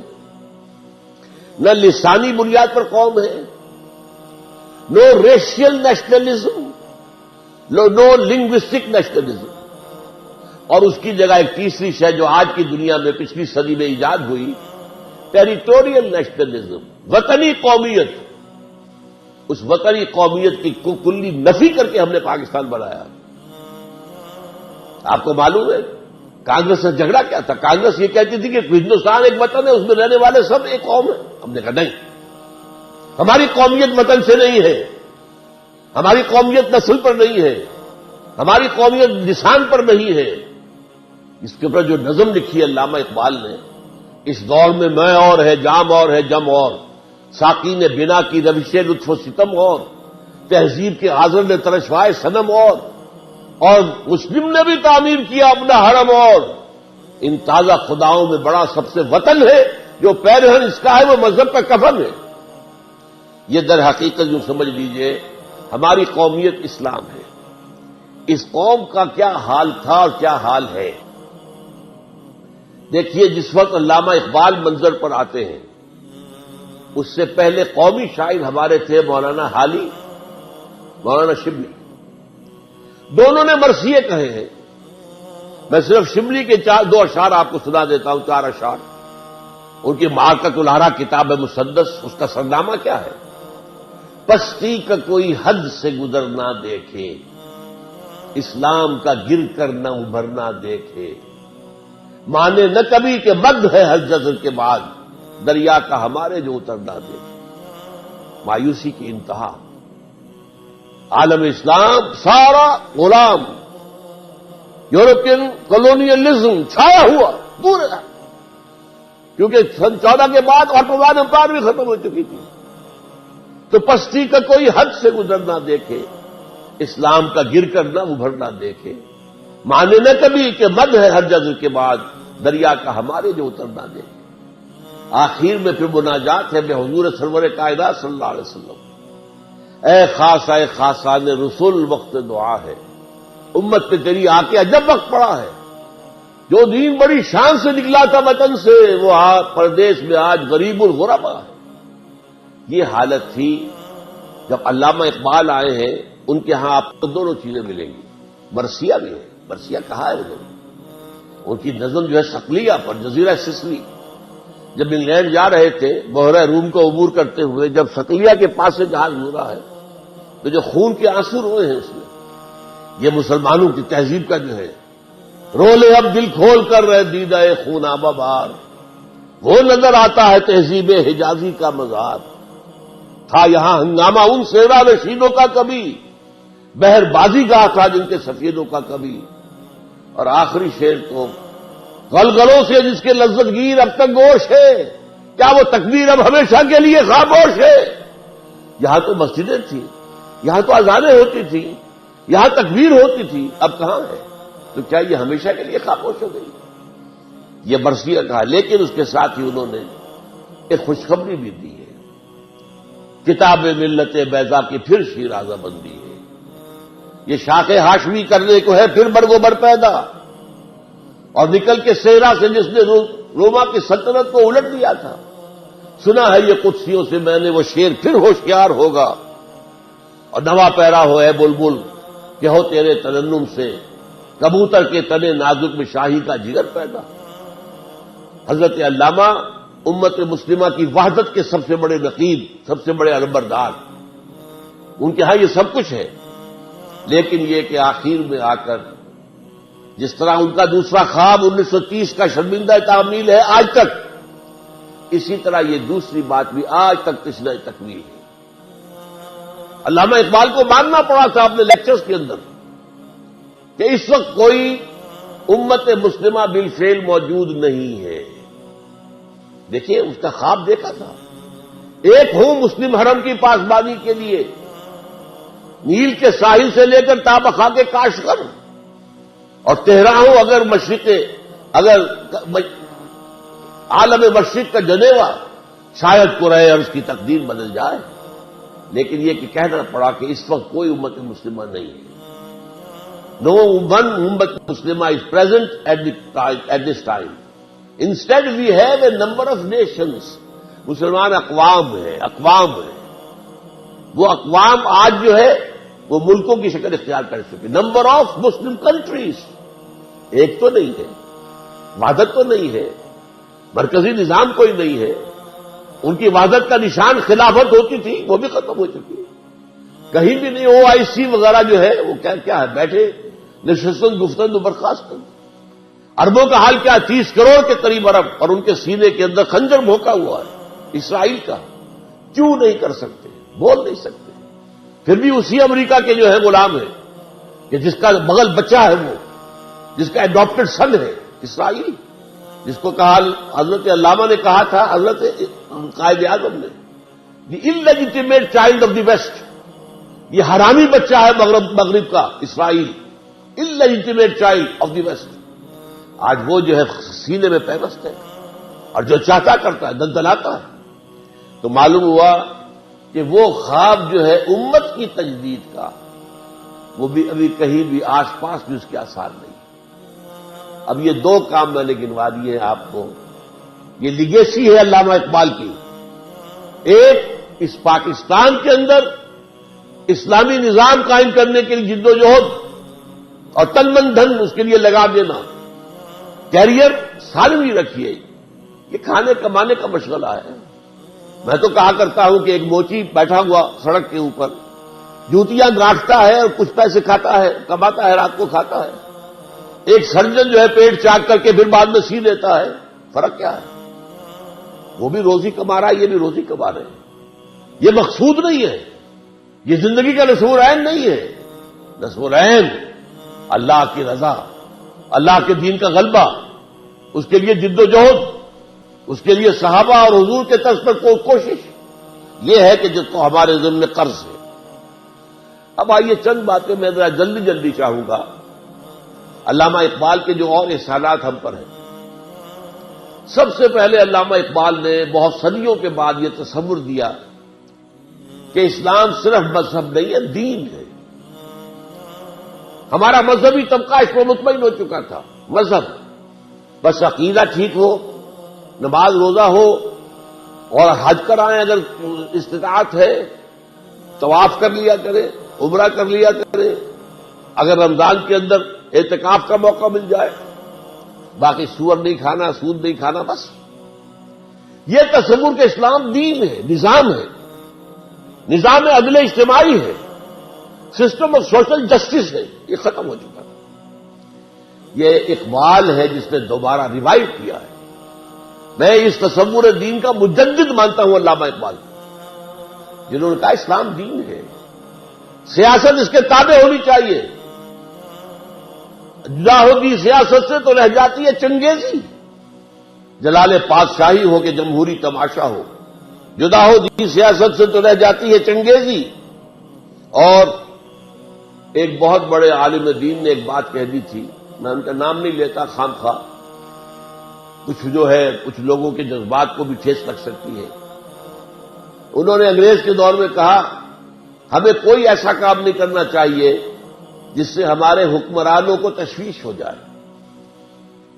نہ لسانی بنیاد پر قوم ہے، نو ریشیل نیشنلزم، نو لنگوسٹک نیشنلزم، اور اس کی جگہ ایک تیسری شے جو آج کی دنیا میں پچھلی صدی میں ایجاد ہوئی، ٹیریٹوریل نیشنلزم، وطنی قومیت۔ اس وطنی قومیت کی کلی نفی کر کے ہم نے پاکستان بنایا۔ آپ کو معلوم ہے کانگریس سے جھگڑا کیا تھا؟ کانگریس یہ کہتی تھی کہ ہندوستان ایک وطن ہے، اس میں رہنے والے سب ایک قوم ہے۔ ہم نے کہا نہیں، ہماری قومیت وطن سے نہیں ہے، ہماری قومیت نسل پر نہیں ہے، ہماری قومیت لسان پر نہیں ہے۔ اس کے اوپر جو نظم لکھی ہے علامہ اقبال نے، اس دور میں میں اور ہے، جام اور ہے، جم اور، ساقی نے بنا کی روش لطف و ستم اور، تہذیب کے غازل نے ترشوائے صنم اور مسلم نے بھی تعمیر کیا اپنا حرم، اور ان تازہ خداؤں میں بڑا سب سے وطن ہے، جو پیرہن اس کا ہے وہ مذہب کا کفن ہے۔ یہ در حقیقت جو سمجھ لیجئے ہماری قومیت اسلام ہے۔ اس قوم کا کیا حال تھا اور کیا حال ہے؟ دیکھیے، جس وقت علامہ اقبال منظر پر آتے ہیں اس سے پہلے قومی شاعر ہمارے تھے مولانا حالی، مولانا شبلی، دونوں نے مرثیے کہے ہیں۔ میں صرف شبلی کے دو اشعار آپ کو سنا دیتا ہوں، 4 اشعار۔ ان کی معرکۃ الارا کتاب مسدس، اس کا سرنامہ کیا ہے؟ پستی کا کوئی حد سے گزر نہ دیکھے، اسلام کا گر کر نہ ابھرنا دیکھے، مانے نہ کبھی کہ مد ہے ہر جزر کے بعد، دریا کا ہمارے جو اترنا دیکھے۔ مایوسی کی انتہا، عالم اسلام سارا غلام، یورپین کالونیلزم چھایا ہوا دور ہے، کیونکہ سن 14 کے بعد آٹومان امپائر بھی ختم ہو چکی تھی۔ تو پستی کا کوئی حد سے گزر نہ دیکھے، اسلام کا گر کر نہ ابھرنا دیکھے، مانے نہ کبھی کہ مد ہے ہر جزر کے بعد، دریا کا ہمارے جو اترنا دیکھے۔ آخر میں پھر مناجات ہے بے حضور سرور کائنات صلی اللہ علیہ وسلم، اے خاصان رسول وقت دعا ہے، امت پہ تیری آ کے عجب وقت پڑا ہے، جو دین بڑی شان سے نکلا تھا وطن سے، وہ پردیس میں آج غریب الغربا ہے۔ یہ حالت تھی جب علامہ اقبال آئے ہیں، ان کے ہاں آپ کو دونوں چیزیں ملیں گی، مرثیہ بھی ہے۔ مرثیہ کہا ہے انہوں نے، ان کی نظم جو ہے صقلیہ پر، جزیرہ سسلی، جب انگلینڈ جا رہے تھے بحیرہ روم کو عبور کرتے ہوئے، جب صقلیہ کے پاس سے جہاز گزرا ہے تو جو خون کے آنسو روئے ہیں اس میں، یہ مسلمانوں کی تہذیب کا جو ہے، رولے اب دل کھول کر رہے دیدہ خون آبا بار، وہ نظر آتا ہے تہذیب حجازی کا مزار، تھا یہاں ہنگامہ ان سیرا رشیدوں کا کبھی، بہر بازی گاہ تھا جن کے سفیدوں کا کبھی۔ اور آخری شعر تو غلغلوں سے جس کے لذت گیر اب تک گوش ہے، کیا وہ تکبیر اب ہمیشہ کے لیے خاموش ہے؟ یہاں تو مسجدیں تھیں، یہاں تو اذانیں ہوتی تھیں، یہاں تکبیر ہوتی تھی، اب کہاں ہے؟ تو کیا یہ ہمیشہ کے لیے خاموش ہو گئی؟ یہ مرثیہ کہا، لیکن اس کے ساتھ ہی انہوں نے ایک خوشخبری بھی دی ہے، کتاب ملت بیضا کی پھر شیرازہ بندی ہے، یہ شاخ ہاشمی کرنے کو ہے پھر برگ و بر پیدا، اور نکل کے صحرا سے جس نے روما کی سلطنت کو الٹ دیا تھا، سنا ہے یہ قدسیوں سے میں نے وہ شیر پھر ہوشیار ہوگا، اور نوا پیرا ہو اے بلبل کہ ہو تیرے ترنم سے کبوتر کے تنے نازک میں شاہی کا جگر پیدا۔ حضرت علامہ امت مسلمہ کی وحدت کے سب سے بڑے نقیب، سب سے بڑے علمبردار، ان کے ہاں یہ سب کچھ ہے، لیکن یہ کہ آخر میں آ کر جس طرح ان کا دوسرا خواب 1930 کا شرمندہ تعمیل ہے آج تک، اسی طرح یہ دوسری بات بھی آج تک تشنہ تکمیل ہے۔ علامہ اقبال کو ماننا پڑا تھا اپنے لیکچرز کے اندر کہ اس وقت کوئی امت مسلمہ بالفعل موجود نہیں ہے۔ دیکھیے اس کا خواب دیکھا تھا، ایک ہوں مسلم حرم کی پاسبانی کے لیے، نیل کے ساحل سے لے کر تابخا کے کاشغر، اور تہران ہو اگر عالم مشرق کا جنیوا، شاید قرۂ ارض کی تقدیر بدل جائے، لیکن یہ کہ کہنا پڑا کہ اس وقت کوئی امت مسلمہ نہیں ہے۔ No one امت مسلمہ is present at this time. Instead we have a number of nations. مسلمان اقوام ہیں، وہ اقوام آج جو ہے وہ ملکوں کی شکل اختیار کر چکے، نمبر آف مسلم کنٹریز، ایک تو نہیں ہے، وحدت تو نہیں ہے، مرکزی نظام کوئی نہیں ہے، ان کی وحدت کا نشان خلافت ہوتی تھی وہ بھی ختم ہو چکی، کہیں بھی نہیں، OIC وغیرہ جو ہے وہ کیا ہے، بیٹھے نشستن گفتن و برخاستن۔ عربوں کا حال کیا، 30 کروڑ کے قریب عرب، اور ان کے سینے کے اندر خنجر بھونکا ہوا ہے اسرائیل کا، کیوں نہیں کر سکتے، بول نہیں سکتے، پھر بھی اسی امریکہ کے جو ہے غلام ہیں، کہ جس کا بغل بچہ ہے، وہ جس کا اڈاپٹڈ سن ہے اسرائیل، جس کو کہا حضرت علامہ نے کہا تھا، حضرت قائد اعظم نے، دی انلیجیٹیمیٹ چائلڈ آف دی ویسٹ، یہ حرامی بچہ ہے مغرب کا اسرائیل، انلیجیٹیمیٹ چائلڈ آف دی ویسٹ۔ آج وہ جو ہے سینے میں پیوست ہے، اور جو چاہتا کرتا ہے، دندلاتا ہے۔ تو معلوم ہوا کہ وہ خواب جو ہے امت کی تجدید کا، وہ بھی ابھی کہیں بھی آس پاس بھی اس کے آثار نہیں۔ اب یہ 2 کام میں نے گنوا دیے ہیں آپ کو، یہ لیگیسی ہے علامہ اقبال کی، ایک اس پاکستان کے اندر اسلامی نظام قائم کرنے کے لیے جد و جہد اور تن من دھن اس کے لیے لگا دینا، کیریئر ثانوی رکھیے، یہ کھانے کمانے کا مشغلہ ہے، میں تو کہا کرتا ہوں کہ ایک موچی بیٹھا ہوا سڑک کے اوپر جوتیاں گانٹتا ہے اور کچھ پیسے کھاتا ہے، کماتا ہے، رات کو کھاتا ہے۔ ایک سرجن جو ہے پیٹ چاک کر کے پھر بعد میں سی لیتا ہے، فرق کیا ہے؟ وہ بھی روزی کما رہا ہے، یہ بھی روزی کما رہے ہیں۔ یہ مقصود نہیں ہے، یہ زندگی کا نصور عین نہیں ہے۔ نصور عین اللہ کی رضا، اللہ کے دین کا غلبہ، اس کے لیے جد و جہد، اس کے لیے صحابہ اور حضور کے طرز پر کوشش، یہ ہے کہ جس کو ہمارے ذمہ قرض ہے۔ اب آئیے چند باتیں میں ذرا جلدی چاہوں گا۔ علامہ اقبال کے جو اور احسانات ہم پر ہیں، سب سے پہلے علامہ اقبال نے بہت صدیوں کے بعد یہ تصور دیا کہ اسلام صرف مذہب نہیں ہے، دین ہے۔ ہمارا مذہبی طبقہ اس پر مطمئن ہو چکا تھا، مذہب بس عقیدہ ٹھیک ہو، نماز روزہ ہو اور حج کرائیں اگر استطاعت ہے، طواف کر لیا کرے، عمرہ کر لیا کرے، اگر رمضان کے اندر اعتکاف کا موقع مل جائے، باقی سور نہیں کھانا، سود نہیں کھانا، بس یہ تصور کہ اسلام دین ہے، نظام ہے، نظام عدل اجتماعی ہے، سسٹم آف سوشل جسٹس ہے، یہ ختم ہو چکا۔ یہ اقبال ہے جس نے دوبارہ ریوائو کیا ہے۔ میں اس تصور دین کا مجدد مانتا ہوں علامہ اقبال کو، جنہوں نے کہا اسلام دین ہے، سیاست اس کے تابع ہونی چاہیے۔ جدا ہوگی سیاست سے تو رہ جاتی ہے چنگیزی، جلال پادشاہی ہو کہ جمہوری تماشا ہو، جدا ہوگی سیاست سے تو رہ جاتی ہے چنگیزی۔ اور ایک بہت بڑے عالم دین نے ایک بات کہہ دی تھی، میں ان کا نام نہیں لیتا خام خواہ، کچھ جو ہے کچھ لوگوں کے جذبات کو بھی ٹھیس لگ سکتی ہے۔ انہوں نے انگریز کے دور میں کہا ہمیں کوئی ایسا کام نہیں کرنا چاہیے جس سے ہمارے حکمرانوں کو تشویش ہو جائے۔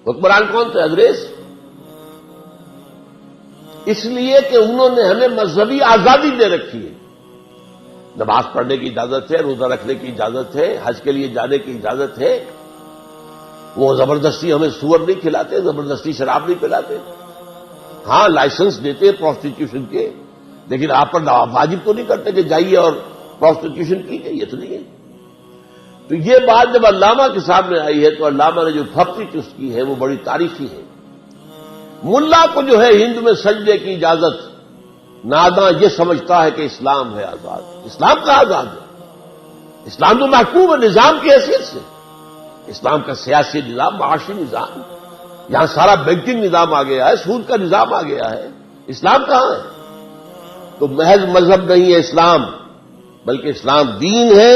حکمران کون تھے؟ انگریز۔ اس لیے کہ انہوں نے ہمیں مذہبی آزادی دے رکھی ہے، نماز پڑھنے کی اجازت ہے، روزہ رکھنے کی اجازت ہے، حج کے لیے جانے کی اجازت ہے۔ وہ زبردستی ہمیں سور نہیں کھلاتے، زبردستی شراب نہیں پلاتے، ہاں لائسنس دیتے پروسٹیٹیوشن کے، لیکن آپ پر واجب تو نہیں کرتے کہ جائیے اور پروسٹیٹیوشن کیجیے، یہ تو نہیں ہے۔ تو یہ بات جب علامہ کے سامنے آئی ہے تو علامہ نے جو پھپتی چست کی ہے وہ بڑی تاریخی ہے۔ ملا کو جو ہے ہند میں سجدے کی اجازت، ناداں یہ سمجھتا ہے کہ اسلام ہے آزاد۔ اسلام کا آزاد ہے، اسلام تو محکوم ہے نظام کی حیثیت سے۔ اسلام کا سیاسی نظام، معاشی نظام، یہاں سارا بینکنگ نظام آ گیا ہے، سود کا نظام آ گیا ہے، اسلام کہاں ہے؟ تو محض مذہب نہیں ہے اسلام، بلکہ اسلام دین ہے،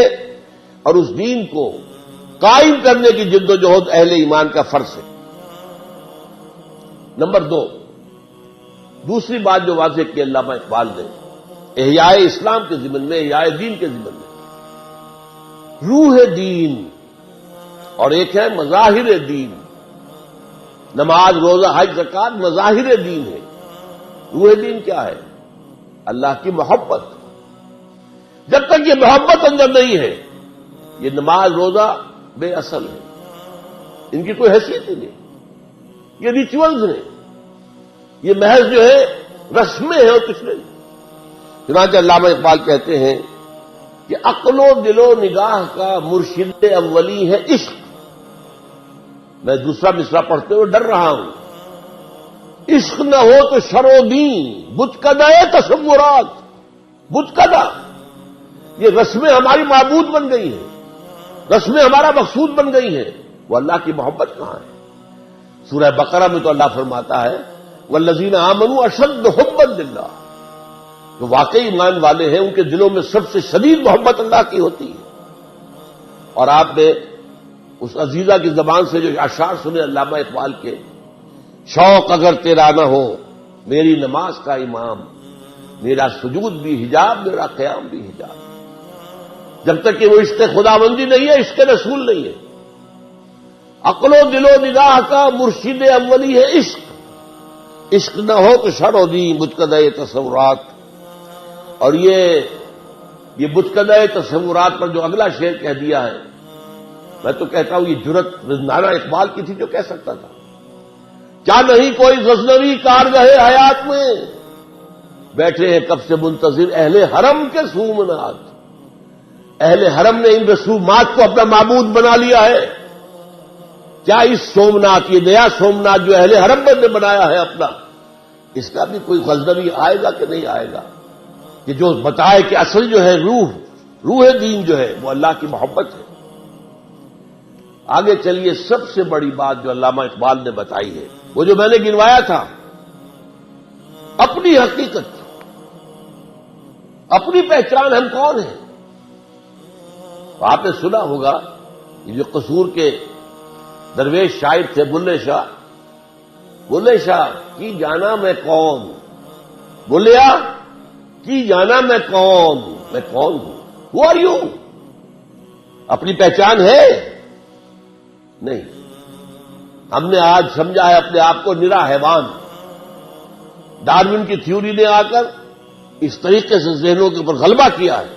اور اس دین کو قائم کرنے کی جد و جہد اہل ایمان کا فرض ہے۔ نمبر 2، دوسری بات جو واضح کی علامہ اقبال نے احیاء اسلام کے ضمن میں، احیاء دین کے ضمن میں، روح دین اور ایک ہے مظاہر دین۔ نماز روزہ حج زکات مظاہر دین ہے، روح دین کیا ہے؟ اللہ کی محبت۔ جب تک یہ محبت اندر نہیں ہے یہ نماز روزہ بے اصل ہے، ان کی کوئی حیثیت ہی نہیں، یہ ریچولز ہیں، یہ محض جو ہے رسمیں ہیں اور کچھ نہیں۔ چنانچہ علامہ اقبال کہتے ہیں کہ عقل و دل و نگاہ کا مرشد اولی ہے عشق۔ میں دوسرا مصرع پڑھتے ہوئے ڈر رہا ہوں، عشق نہ ہو تو شر و دین، بتکدہ تصورات، بتکدہ، یہ رسمیں ہماری معبود بن گئی ہیں، رسمیں ہمارا مقصود بن گئی ہیں، وہ اللہ کی محبت کہاں ہے؟ سورہ بقرہ میں تو اللہ فرماتا ہے والذین آمنوا اشد حبا للہ، جو واقعی ایمان والے ہیں ان کے دلوں میں سب سے شدید محبت اللہ کی ہوتی ہے۔ اور آپ نے اس عزیزہ کی زبان سے جو اشعار سنے علامہ اقبال کے، شوق اگر تیرا نہ ہو میری نماز کا امام، میرا سجود بھی حجاب، میرا قیام بھی حجاب۔ جب تک کہ وہ عشق خداوندی نہیں ہے، عشق رسول نہیں ہے۔ عقل و دل و نگاہ کا مرشد اولی ہے عشق، عشق نہ ہو تو شر و دین بتکدہ تصورات۔ اور یہ بتکدہ تصورات پر جو اگلا شعر کہہ دیا ہے، میں تو کہتا ہوں یہ جرت رضنانہ اقبال کی تھی جو کہہ سکتا تھا۔ کیا نہیں کوئی غزنوی کارگہ حیات میں، بیٹھے ہیں کب سے منتظر اہل حرم کے سومنات. اہل حرم نے ان رسومات کو اپنا معبود بنا لیا ہے. کیا اس سومنات، یہ نیا سومنات جو اہل حرم نے بنایا ہے اپنا، اس کا بھی کوئی غزنوی آئے گا کہ نہیں آئے گا کہ جو بتائے کہ اصل جو ہے روح دین جو ہے وہ اللہ کی محبت ہے. آگے چلیے، سب سے بڑی بات جو علامہ اقبال نے بتائی ہے وہ جو میں نے گنوایا تھا، اپنی حقیقت، اپنی پہچان ہم کون ہیں. آپ نے سنا ہوگا یہ جو قصور کے درویش شاعر تھے بلے شاہ کی جانا میں کون، بولیا کی جانا میں کون ہوں. Who are you? اپنی پہچان ہے نہیں. ہم نے آج سمجھا ہے اپنے آپ کو نرا حیوان. ڈارون کی تھیوری نے آ کر اس طریقے سے ذہنوں کے اوپر غلبہ کیا ہے،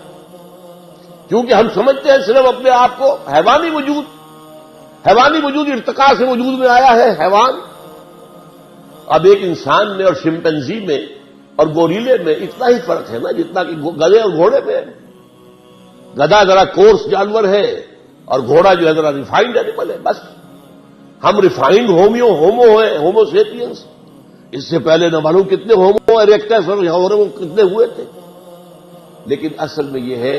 کیونکہ ہم سمجھتے ہیں صرف اپنے آپ کو حیوانی وجود ارتقاء سے وجود میں آیا ہے حیوان. اب ایک انسان میں اور شمپینزی میں اور گوریلے میں اتنا ہی فرق ہے نا جتنا کہ گدھے اور گھوڑے میں. گدھا ذرا کورس جانور ہے اور گھوڑا جو ہے ذرا ریفائنڈ اینیمل ہے. بس ہم ریفائنڈ ہومو ہیں، ہومو سیپینس. اس سے پہلے نہ معلوم کتنے ہومو ایریکٹس اور کتنے ہوئے تھے. لیکن اصل میں یہ ہے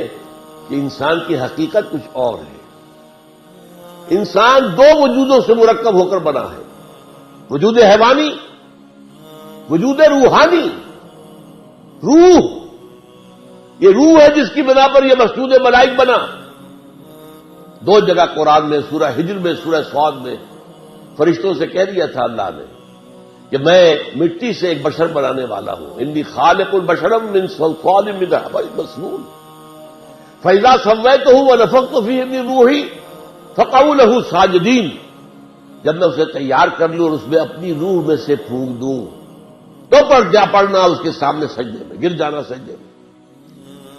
کہ انسان کی حقیقت کچھ اور ہے. انسان دو وجودوں سے مرکب ہو کر بنا ہے، وجود حیوانی، وجود روحانی. یہ روح ہے جس کی بنا پر یہ مسجود ملائک بنا. دو جگہ قرآن میں، سورہ ہجر میں، سورہ صاد میں فرشتوں سے کہہ دیا تھا اللہ نے کہ میں مٹی سے ایک بشر بنانے والا ہوں. انی خالق البشر من صلصال من حمأ مسنون فاذا سویتہ ونفخت فیہ من روحی فقعوا لہ ساجدین. جب میں اسے تیار کر لوں اور اس میں اپنی روح میں سے پھونک دوں تو پڑنا اس کے سامنے سجدے میں، گر جانا سجدے میں.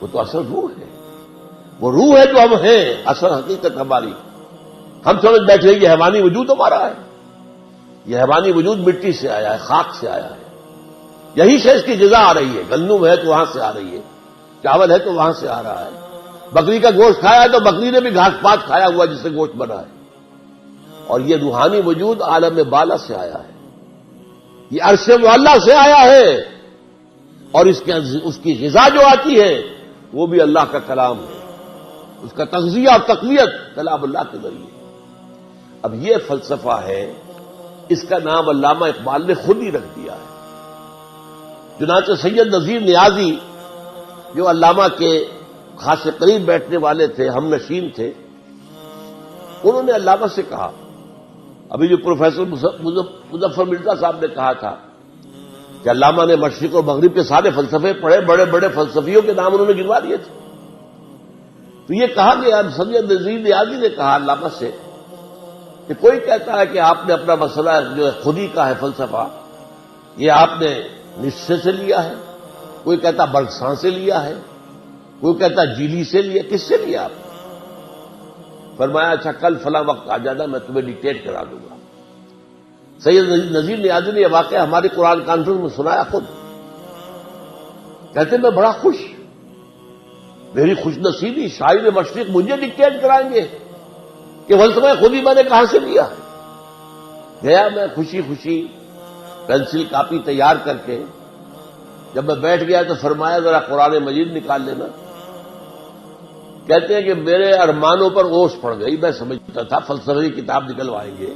وہ تو اصل روح ہے، وہ روح ہے جو ہم ہیں، اصل حقیقت ہماری. ہم سمجھ بیٹھے یہ حیوانی وجود ہمارا ہے. یہ حیوانی وجود مٹی سے آیا ہے، خاک سے آیا ہے. یہی سے اس کی غذا آ رہی ہے. گندم ہے تو وہاں سے آ رہی ہے، چاول ہے تو وہاں سے آ رہا ہے. بکری کا گوشت کھایا ہے تو بکری نے بھی گھاس پات کھایا ہوا جس سے گوشت بنا ہے. اور یہ روحانی وجود عالم بالا سے آیا ہے، یہ عرش معلی سے آیا ہے. اور اس کی غذا جو آتی ہے وہ بھی اللہ کا کلام ہے. اس کا تغذیہ اور تقویت کلام اللہ کے ذریعے. اب یہ فلسفہ ہے، اس کا نام علامہ اقبال نے خود ہی رکھ دیا ہے. چنانچہ سید نذیر نیازی جو علامہ کے خاص قریب بیٹھنے والے تھے، ہم نشین تھے، انہوں نے علامہ سے کہا، ابھی جو پروفیسر مظفر مرزا صاحب نے کہا تھا کہ علامہ نے مشرق اور مغرب کے سارے فلسفے پڑھے، بڑے بڑے فلسفیوں کے نام انہوں نے گنوا دیے تھے. تو یہ کہا کہ سید نذیر نیازی نے کہا علامہ سے کہ کوئی کہتا ہے کہ آپ نے اپنا مسئلہ جو ہے خودی کا ہے فلسفہ، یہ آپ نے نشے سے لیا ہے، کوئی کہتا برگساں سے لیا ہے، کوئی کہتا جیلی سے لیا، کس سے لیا آپ؟ فرمایا اچھا کل فلاں وقت آ جانا، میں تمہیں ڈکٹیٹ کرا دوں گا. سید نذیر نیازی نے یہ واقعہ ہماری قرآن کانفرنس میں سنایا خود. کہتے میں بڑا خوش، میری خوش نصیبی، شاعر مشرق مجھے ڈکٹیٹ کرائیں گے کہ فلسفہ خودی میں نے کہاں سے لیا. گیا میں خوشی خوشی پینسل کاپی تیار کر کے، جب میں بیٹھ گیا تو فرمایا ذرا قرآن مجید نکال لینا. کہتے ہیں کہ میرے ارمانوں پر اوس پڑ گئی. میں سمجھتا تھا فلسفے کی کتاب نکلوائیں گے،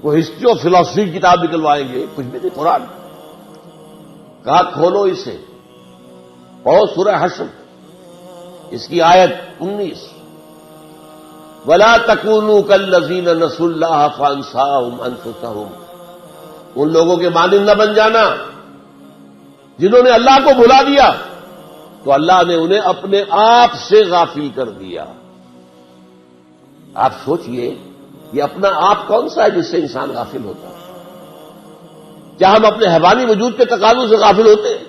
کوئی ہسٹری آف فلاسفی کی کتاب نکلوائیں گے، کچھ بھی نہیں. قرآن کہا کھولو اسے، پڑھو سورہ حشر، اس کی آیت 19، وَلَا تَكُونُوا كَالَّذِينَ نَسُوا اللَّهَ فَأَنسَاهُمْ أَنفُسَهُمْ. ان لوگوں کے مانند نہ بن جانا جنہوں نے اللہ کو بھلا دیا تو اللہ نے انہیں اپنے آپ سے غافل کر دیا. آپ سوچئے یہ اپنا آپ کون سا ہے جس سے انسان غافل ہوتا ہے؟ کیا ہم اپنے حیوانی وجود کے تقاضوں سے غافل ہوتے ہیں؟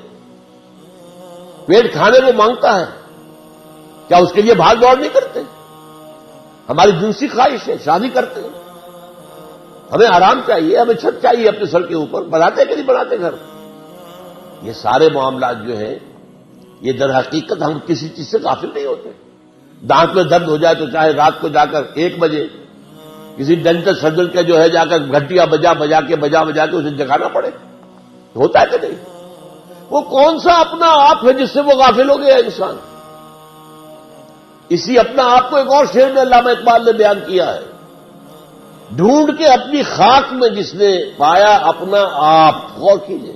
پیٹ کھانے کو مانگتا ہے، کیا اس کے لیے بھاگ دوڑ نہیں کرتے؟ ہماری جنسی خواہش ہے، شادی کرتے ہیں، ہمیں آرام چاہیے، ہمیں چھت چاہیے اپنے سر کے اوپر. بناتے کہ نہیں بناتے گھر؟ یہ سارے معاملات جو ہیں یہ در حقیقت ہم کسی چیز سے غافل نہیں ہوتے. دانت میں درد ہو جائے تو چاہے رات کو جا کر 1 بجے کسی ڈینٹل سرجن کا جو ہے جا کر گھنٹیاں بجا کے اسے جگانا پڑے. ہوتا ہے کہ نہیں؟ وہ کون سا اپنا آپ ہے جس سے وہ غافل ہو گیا انسان؟ اسی اپنا آپ کو ایک اور شعر میں علامہ اقبال نے بیان کیا ہے. ڈھونڈ کے اپنی خاک میں جس نے پایا اپنا آپ. غور کیجئے،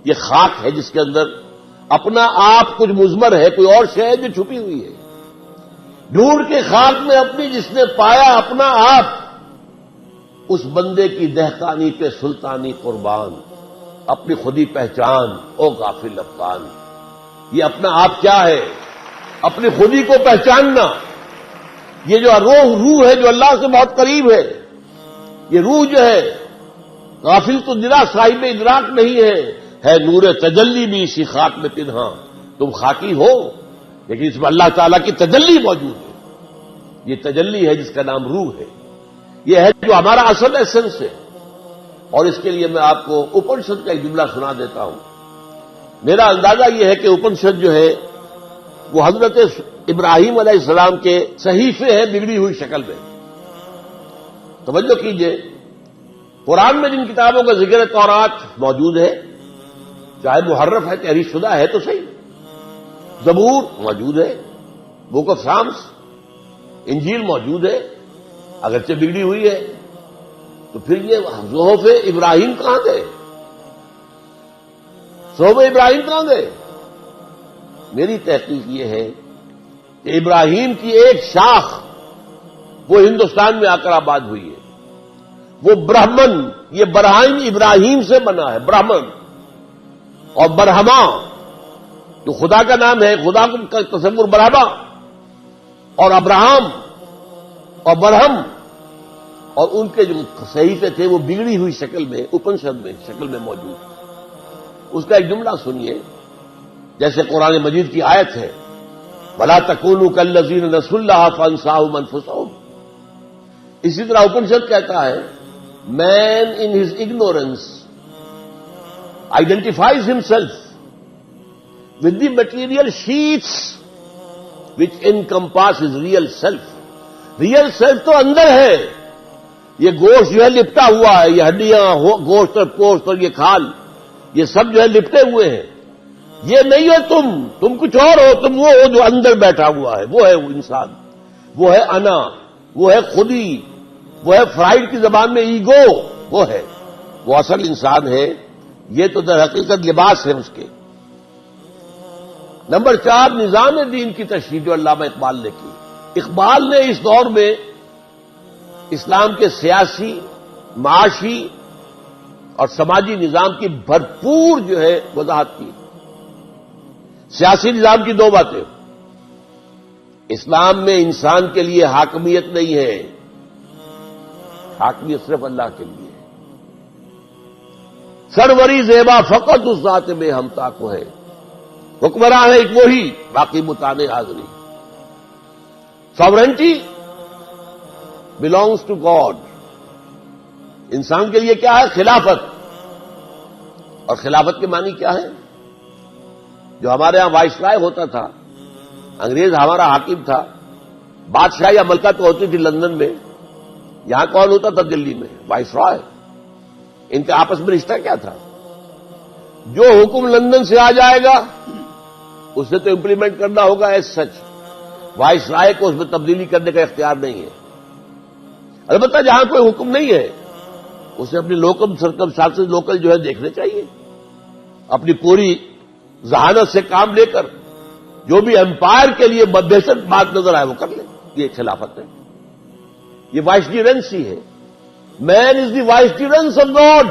یہ خاک ہے جس کے اندر اپنا آپ کچھ مضمر ہے، کوئی اور شے ہے جو چھپی ہوئی ہے. ڈھونڈ کے خاک میں اپنی جس نے پایا اپنا آپ، اس بندے کی دہقانی پہ سلطانی قربان. اپنی خودی پہچان او غافل افغان. یہ اپنا آپ کیا ہے؟ اپنی خودی کو پہچاننا. یہ جو روح ہے جو اللہ سے بہت قریب ہے، یہ روح جو ہے غافل تو نرا صاحب ادراک نہیں ہے نور تجلی بھی اسی خاک میں پنہاں. تم خاکی ہو لیکن اس میں اللہ تعالیٰ کی تجلی موجود ہے. یہ تجلی ہے جس کا نام روح ہے. یہ ہے جو ہمارا اصل ایسنس ہے. اور اس کے لیے میں آپ کو اپنشد کا ایک جملہ سنا دیتا ہوں. میرا اندازہ یہ ہے کہ اپنشد جو ہے وہ حضرت ابراہیم علیہ السلام کے صحیفے ہیں بگڑی ہوئی شکل میں. توجہ کیجئے، قرآن میں جن کتابوں کا ذکر تورات موجود ہے، چاہے محرف ہے تحریف شدہ ہے تو صحیح، زبور موجود ہے، بک آف سامس، انجیل موجود ہے، اگرچہ بگڑی ہوئی ہے، تو پھر یہ صحف ابراہیم کہاں گئے؟ صحف ابراہیم کہاں گئے؟ میری تحقیق یہ ہے کہ ابراہیم کی ایک شاخ وہ ہندوستان میں آ کر آباد ہوئی ہے. وہ برہمن، یہ برہم ابراہیم سے بنا ہے، برہمن. اور برہما جو خدا کا نام ہے، خدا کا تصور برہما اور ابراہم اور برہم، اور ان کے جو صحیفے تھے وہ بگڑی ہوئی شکل میں اپنشد میں شکل میں موجود. اس کا ایک جملہ سنیے، جیسے قرآن مجید کی آیت ہے وَلَا تَكُونُوا كَالَّذِينَ نَسُوا اللَّهَ فَأَنسَاهُمْ أَنفُسَهُمْ. اسی طرح اپنشد کہتا ہے man in his ignorance identifies himself with the material sheets which encompass his real self. Real self تو اندر ہے. یہ گوشت جو ہے لپٹا ہوا ہے، یہ ہڈیاں، گوشت اور پوست اور یہ کھال، یہ سب جو ہے لپٹے ہوئے ہیں. یہ نہیں ہو تم کچھ اور ہو. تم وہ ہو جو اندر بیٹھا ہوا ہے. وہ ہے وہ انسان، وہ ہے انا، وہ ہے خودی، وہ ہے فرائڈ کی زبان میں ایگو. وہ ہے، وہ اصل انسان ہے. یہ تو در حقیقت لباس ہے اس کے. نمبر 4، نظام دین کی تشریح جو علامہ اقبال نے کی. اقبال نے اس دور میں اسلام کے سیاسی، معاشی اور سماجی نظام کی بھرپور جو ہے وضاحت کی. سیاسی نظام کی 2 باتیں. اسلام میں انسان کے لیے حاکمیت نہیں ہے، حاکمیت صرف اللہ کے لیے ہے. سروری زیبا فقط اس ذات میں ہمتا کو ہے. حکمراں ہے ایک وہی، باقی متانے حاضری. Sovereignty belongs to God. انسان کے لیے کیا ہے؟ خلافت. اور خلافت کے معنی کیا ہے؟ جو ہمارے ہاں وائس رائے ہوتا تھا، انگریز ہمارا حاکم تھا، بادشاہی یا ملکہ تو ہوتی تھی لندن میں، یہاں کون ہوتا تھا؟ دلی میں وائس رائے. ان کے آپس میں رشتہ کیا تھا؟ جو حکم لندن سے آ جائے گا اسے تو امپلیمنٹ کرنا ہوگا ایز سچ. وائس رائے کو اس میں تبدیلی کرنے کا اختیار نہیں ہے. البتہ جہاں کوئی حکم نہیں ہے اسے اپنی لوکل سرکمسٹانسز لوکل جو ہے دیکھنے چاہیے، اپنی پوری ذہانت سے کام لے کر جو بھی امپائر کے لیے بہتر بات نظر آئے وہ کر لیں. یہ خلافت ہے، یہ وائسریجنسی ہے. Man is the vicegerent of God,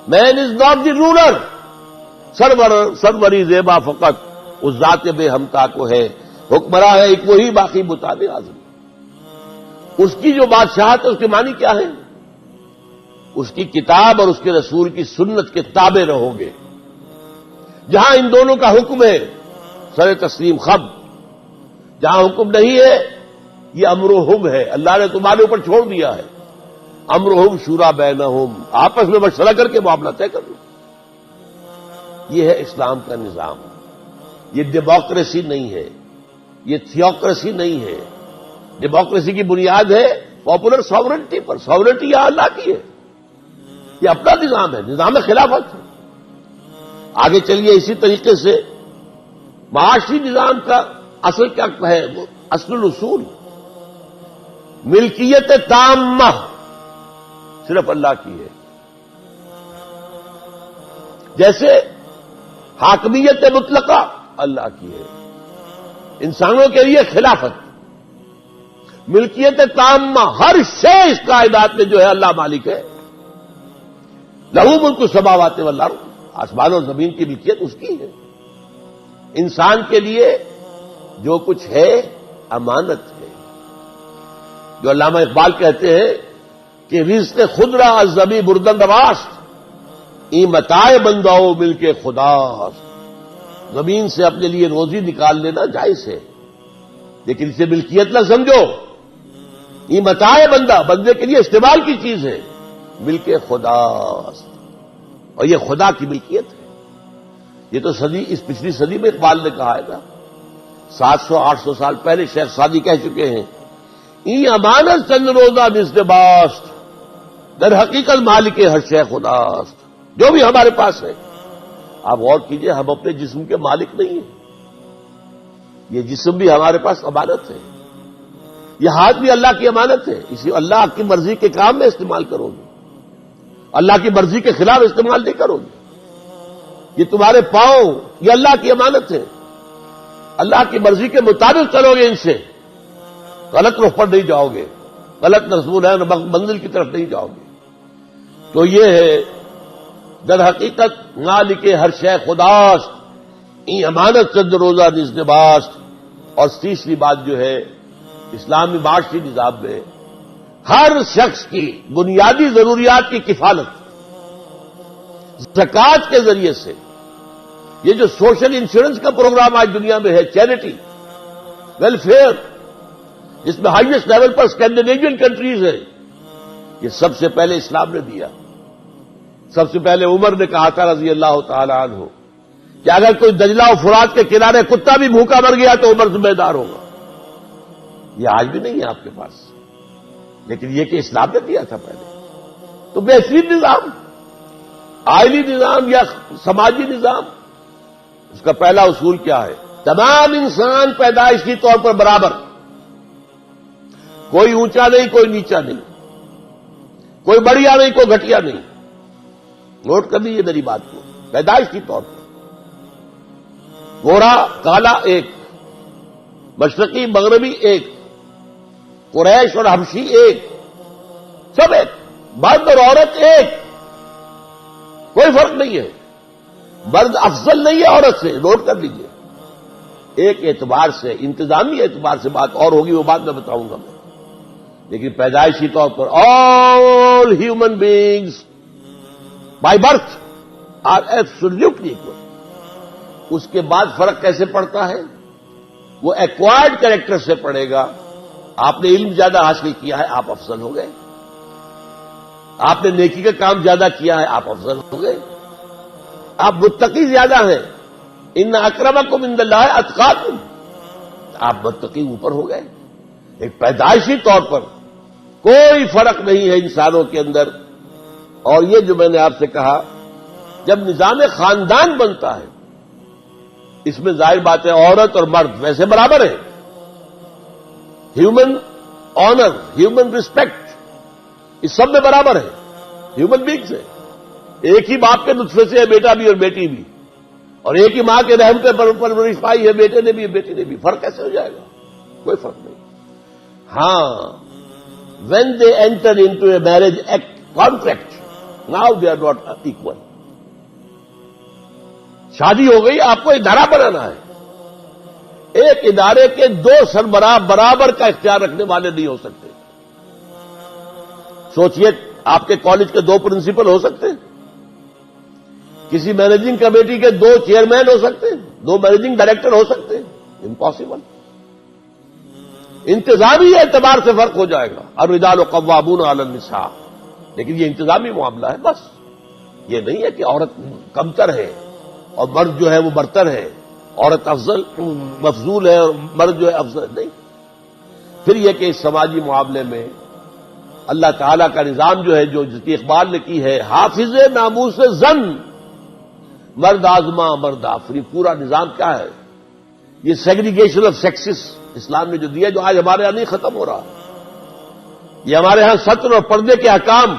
man is not the ruler. سروری زیبا فقط اس ذات بے ہمتا کو ہے. حکمراں ہے ایک وہی، باقی متانے حاضری. اس کی جو بادشاہت ہے اس کے معنی کیا ہے؟ اس کی کتاب اور اس کے رسول کی سنت کے تابع رہو گے. جہاں ان دونوں کا حکم ہے سر تسلیم خم، جہاں حکم نہیں ہے یہ امر و حب ہے. اللہ نے تمہارے اوپر چھوڑ دیا ہے. امر و حب شورا بینہم، آپس میں مشورہ کر کے معاملہ طے کر لو. یہ ہے اسلام کا نظام. یہ ڈیموکریسی نہیں ہے, یہ تھیوکریسی نہیں ہے. ڈیموکریسی کی بنیاد ہے پاپولر ساورنٹی پر. ساورنٹی یہ اللہ کی ہے, یہ اپنا نظام ہے, نظام خلافت ہے. آگے چلیے اسی طریقے سے معاشی نظام کا اصل کیا ہے؟ اصل الاصول ملکیت تامہ صرف اللہ کی ہے. جیسے حاکمیت مطلقہ اللہ کی ہے. انسانوں کے لیے خلافت, ملکیت تامہ, ہر شے اس کائنات میں جو ہے اللہ مالک ہے. لہو ملک السماوات والارض, آسمان اور زمین کی ملکیت اس کی ہے. انسان کے لیے جو کچھ ہے امانت ہے. جو علامہ اقبال کہتے ہیں کہ رزق خود را از زمیں بردن رواست, این متاع بنداؤ مل کے خداست. زمین سے اپنے لیے روزی نکال لینا جائز ہے, لیکن اسے ملکیت نہ سمجھو. یہ متاع بندہ, بندے کے لیے استعمال کی چیز ہے. مل کے خداست, اور یہ خدا کی ملکیت ہے. یہ تو اس پچھلی صدی میں اقبال نے کہا ہے نا. 700-800 سال پہلے شیخ سعدی کہہ چکے ہیں, این امانت چند روزہ نزد باست, در حقیقت مالک ہر شے خداست. جو بھی ہمارے پاس ہے, آپ غور کیجئے, ہم اپنے جسم کے مالک نہیں ہیں. یہ جسم بھی ہمارے پاس امانت ہے. یہ ہاتھ بھی اللہ کی امانت ہے. اسی اللہ کی مرضی کے کام میں استعمال کرو گے, اللہ کی مرضی کے خلاف استعمال نہیں کرو گے. یہ تمہارے پاؤں, یہ اللہ کی امانت ہے. اللہ کی مرضی کے مطابق چلو گے, ان سے غلط رخ پر نہیں جاؤ گے, غلط رسول ہے منزل کی طرف نہیں جاؤ گے. تو یہ ہے در حقیقت مالک ہر شے خداست, این امانت چند روزہ نزد باست. اور تیسری بات جو ہے, اسلامی معاشی نظام میں ہر شخص کی بنیادی ضروریات کی کفالت زکوٰۃ کے ذریعے سے. یہ جو سوشل انشورنس کا پروگرام آج دنیا میں ہے, چیریٹی ویلفیئر, جس میں ہائیسٹ لیول پر اسکینڈینیوین کنٹریز ہے, یہ سب سے پہلے اسلام نے دیا. سب سے پہلے عمر نے کہا تھا رضی اللہ تعالی عنہ کہ اگر کوئی دجلہ و فرات کے کنارے کتا بھی بھوکا مر گیا تو عمر ذمہ دار ہوگا. یہ آج بھی نہیں ہے آپ کے پاس, لیکن یہ کہ اسلام نے دیا تھا پہلے. تو بہترین نظام, آئلی نظام یا سماجی نظام, اس کا پہلا اصول کیا ہے؟ تمام انسان پیدائشی طور پر برابر, کوئی اونچا نہیں, کوئی نیچا نہیں, کوئی بڑھیا نہیں, کوئی گھٹیا نہیں. نوٹ کر لیجیے میری بات کو. پیدائشی طور پر گورا کالا ایک, مشرقی مغربی ایک, قریش اور حبشی ایک, سب ایک, مرد اور عورت ایک, کوئی فرق نہیں ہے. مرد افضل نہیں ہے عورت سے, نوٹ کر لیجیے. ایک اعتبار سے, انتظامی اعتبار سے بات اور ہوگی, وہ بات میں بتاؤں گا میں. لیکن پیدائشی طور پر all human beings by birth are absolutely equal. اس کے بعد فرق کیسے پڑتا ہے؟ وہ ایکوائرڈ کریکٹر سے پڑے گا. آپ نے علم زیادہ حاصل کیا ہے, آپ افضل ہو گئے. آپ نے نیکی کا کام زیادہ کیا ہے, آپ افضل ہو گئے. آپ متقی زیادہ ہیں, ان اکرمکم عند اللہ اتقاکم, آپ متقی اوپر ہو گئے. ایک پیدائشی طور پر کوئی فرق نہیں ہے انسانوں کے اندر. اور یہ جو میں نے آپ سے کہا, جب نظام خاندان بنتا ہے, اس میں ظاہر بات ہے عورت اور مرد ویسے برابر ہیں. ہیومن آنر, ہیومن ریسپیکٹ, اس سب میں برابر ہے. ہیومن بینگز ہے. ایک ہی باپ کے نطفے سے ہے بیٹا بھی اور بیٹی بھی, اور ایک ہی ماں کے رحم پہ پرورش پائی ہے بیٹے نے بھی بیٹی نے بھی. فرق کیسے ہو جائے گا؟ کوئی فرق نہیں. ہاں, when they enter into a marriage act contract, now they are not equal. شادی ہو گئی, آپ کو ادارہ بنانا ہے. ایک ادارے کے دو سربراہ برابر کا اختیار رکھنے والے نہیں ہو سکتے. سوچئے, آپ کے کالج کے دو پرنسپل ہو سکتے ہیں؟ کسی مینیجنگ کمیٹی کے دو چیئرمین ہو سکتے ہیں؟ دو مینیجنگ ڈائریکٹر ہو سکتے ہیں؟ امپاسبل. انتظامی اعتبار سے فرق ہو جائے گا. الرجال قوامون علی النساء, لیکن یہ انتظامی معاملہ ہے بس. یہ نہیں ہے کہ عورت کمتر ہے. اور مرد جو ہے وہ برتر ہے، عورت افضل مفضول ہے اور مرد جو ہے افضل نہیں۔ پھر یہ کہ اس سماجی معاملے میں اللہ تعالیٰ کا نظام جو ہے، جو جس کی اقبال نے کی ہے، حافظ ناموس زن مرد آزما مرد آفری، پورا نظام کیا ہے؟ یہ سیگریگیشن آف سیکسز اسلام نے جو دیا، جو آج ہمارے یہاں نہیں ختم ہو رہا، یہ ہمارے ہاں سطر اور پردے کے احکام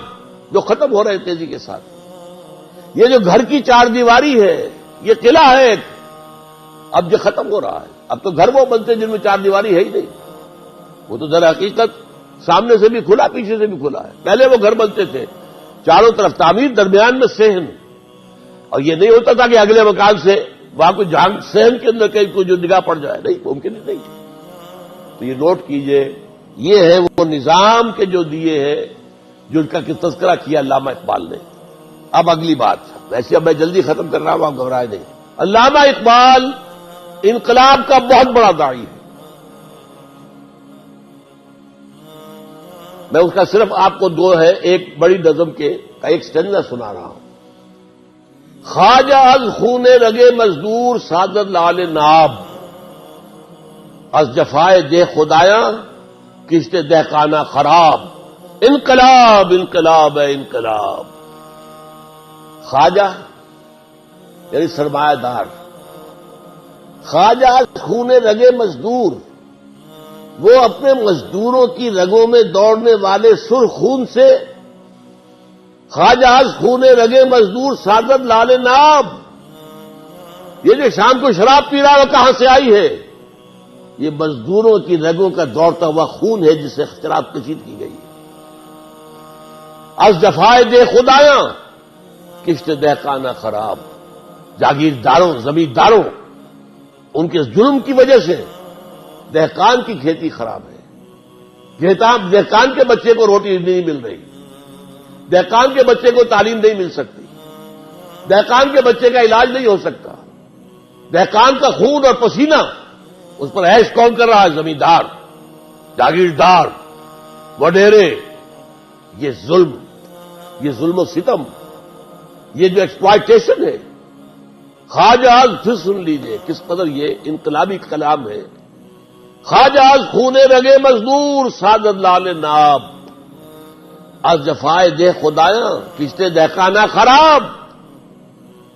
جو ختم ہو رہے ہیں تیزی کے ساتھ، یہ جو گھر کی چار دیواری ہے، یہ قلعہ ہے اب جو ختم ہو رہا ہے۔ اب تو گھر وہ بنتے ہیں جن میں چار دیواری ہے ہی نہیں، وہ تو در حقیقت سامنے سے بھی کھلا پیچھے سے بھی کھلا ہے۔ پہلے وہ گھر بنتے تھے چاروں طرف تعمیر، درمیان میں صحن، اور یہ نہیں ہوتا تھا کہ اگلے مکان سے وہاں کوئی جان صحن کے اندر کہیں کوئی جو نگاہ پڑ جائے، نہیں، ممکن ہی نہیں۔ تو یہ نوٹ کیجئے، یہ ہے وہ نظام کے جو دیے ہیں، جو ان کا تذکرہ کیا علامہ اقبال نے۔ اب اگلی بات، ویسے اب میں جلدی ختم کر رہا ہوں، آپ گھبرائے نہیں۔ علامہ اقبال انقلاب کا بہت بڑا داعی ہے۔ میں اس کا صرف آپ کو دو ہے، ایک بڑی نظم کا ایک سٹینزا سنا رہا ہوں۔ خواجہ از خون رگے مزدور سعادت لال ناب، از جفائے دہ خدایاں کشت دہقانہ خراب، انقلاب انقلاب ہے انقلاب۔ خواجہ یعنی سرمایہ دار، خواجہ از خون رگے مزدور، وہ اپنے مزدوروں کی رگوں میں دوڑنے والے سرخ خون سے، خواجہ از خون رگے مزدور سعادت لال ناب، یہ جو شام کو شراب پی رہا ہے وہ کہاں سے آئی ہے؟ یہ مزدوروں کی رگوں کا دوڑتا ہوا خون ہے جس سے شراب کشید کی گئی ہے۔ از جفائے دے خدایاں کشت دہقانہ خراب، جاگیرداروں زمینداروں ان کے ظلم کی وجہ سے دہقان کی کھیتی خراب ہے۔ دہقان کے بچے کو روٹی نہیں مل رہی، دہقان کے بچے کو تعلیم نہیں مل سکتی، دہقان کے بچے کا علاج نہیں ہو سکتا، دہقان کا خون اور پسینہ اس پر عیش کون کر رہا ہے؟ زمیندار، جاگیردار، وڈیرے۔ یہ ظلم و ستم، یہ جو ایکسپلائٹیشن ہے، خواجہ از پھر سن لیجئے کس قدر یہ انقلابی کلام ہے۔ خواجہ از خون رگے مزدور سعادت لال ناب، از جفائے دہ خدایاں کشت دہقانہ خراب،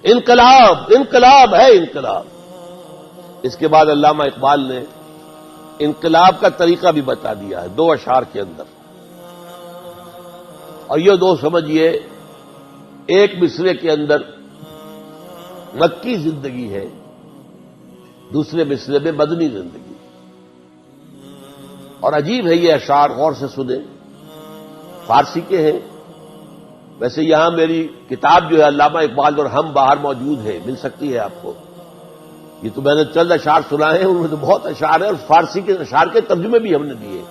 انقلاب انقلاب ہے انقلاب۔ اس کے بعد علامہ اقبال نے انقلاب کا طریقہ بھی بتا دیا ہے دو اشعار کے اندر، اور یہ دو سمجھیے، ایک مصرے کے اندر مکی زندگی ہے، دوسرے مصرے میں مدنی زندگی، اور عجیب ہے یہ اشعار، غور سے سنیں، فارسی کے ہیں۔ ویسے یہاں میری کتاب جو ہے علامہ اقبال اور ہم باہر موجود ہے، مل سکتی ہے آپ کو۔ یہ تو میں نے چند اشعار سنائے ہیں، ان میں تو بہت اشعار ہیں، اور فارسی کے اشعار کے ترجمے بھی ہم نے دیے۔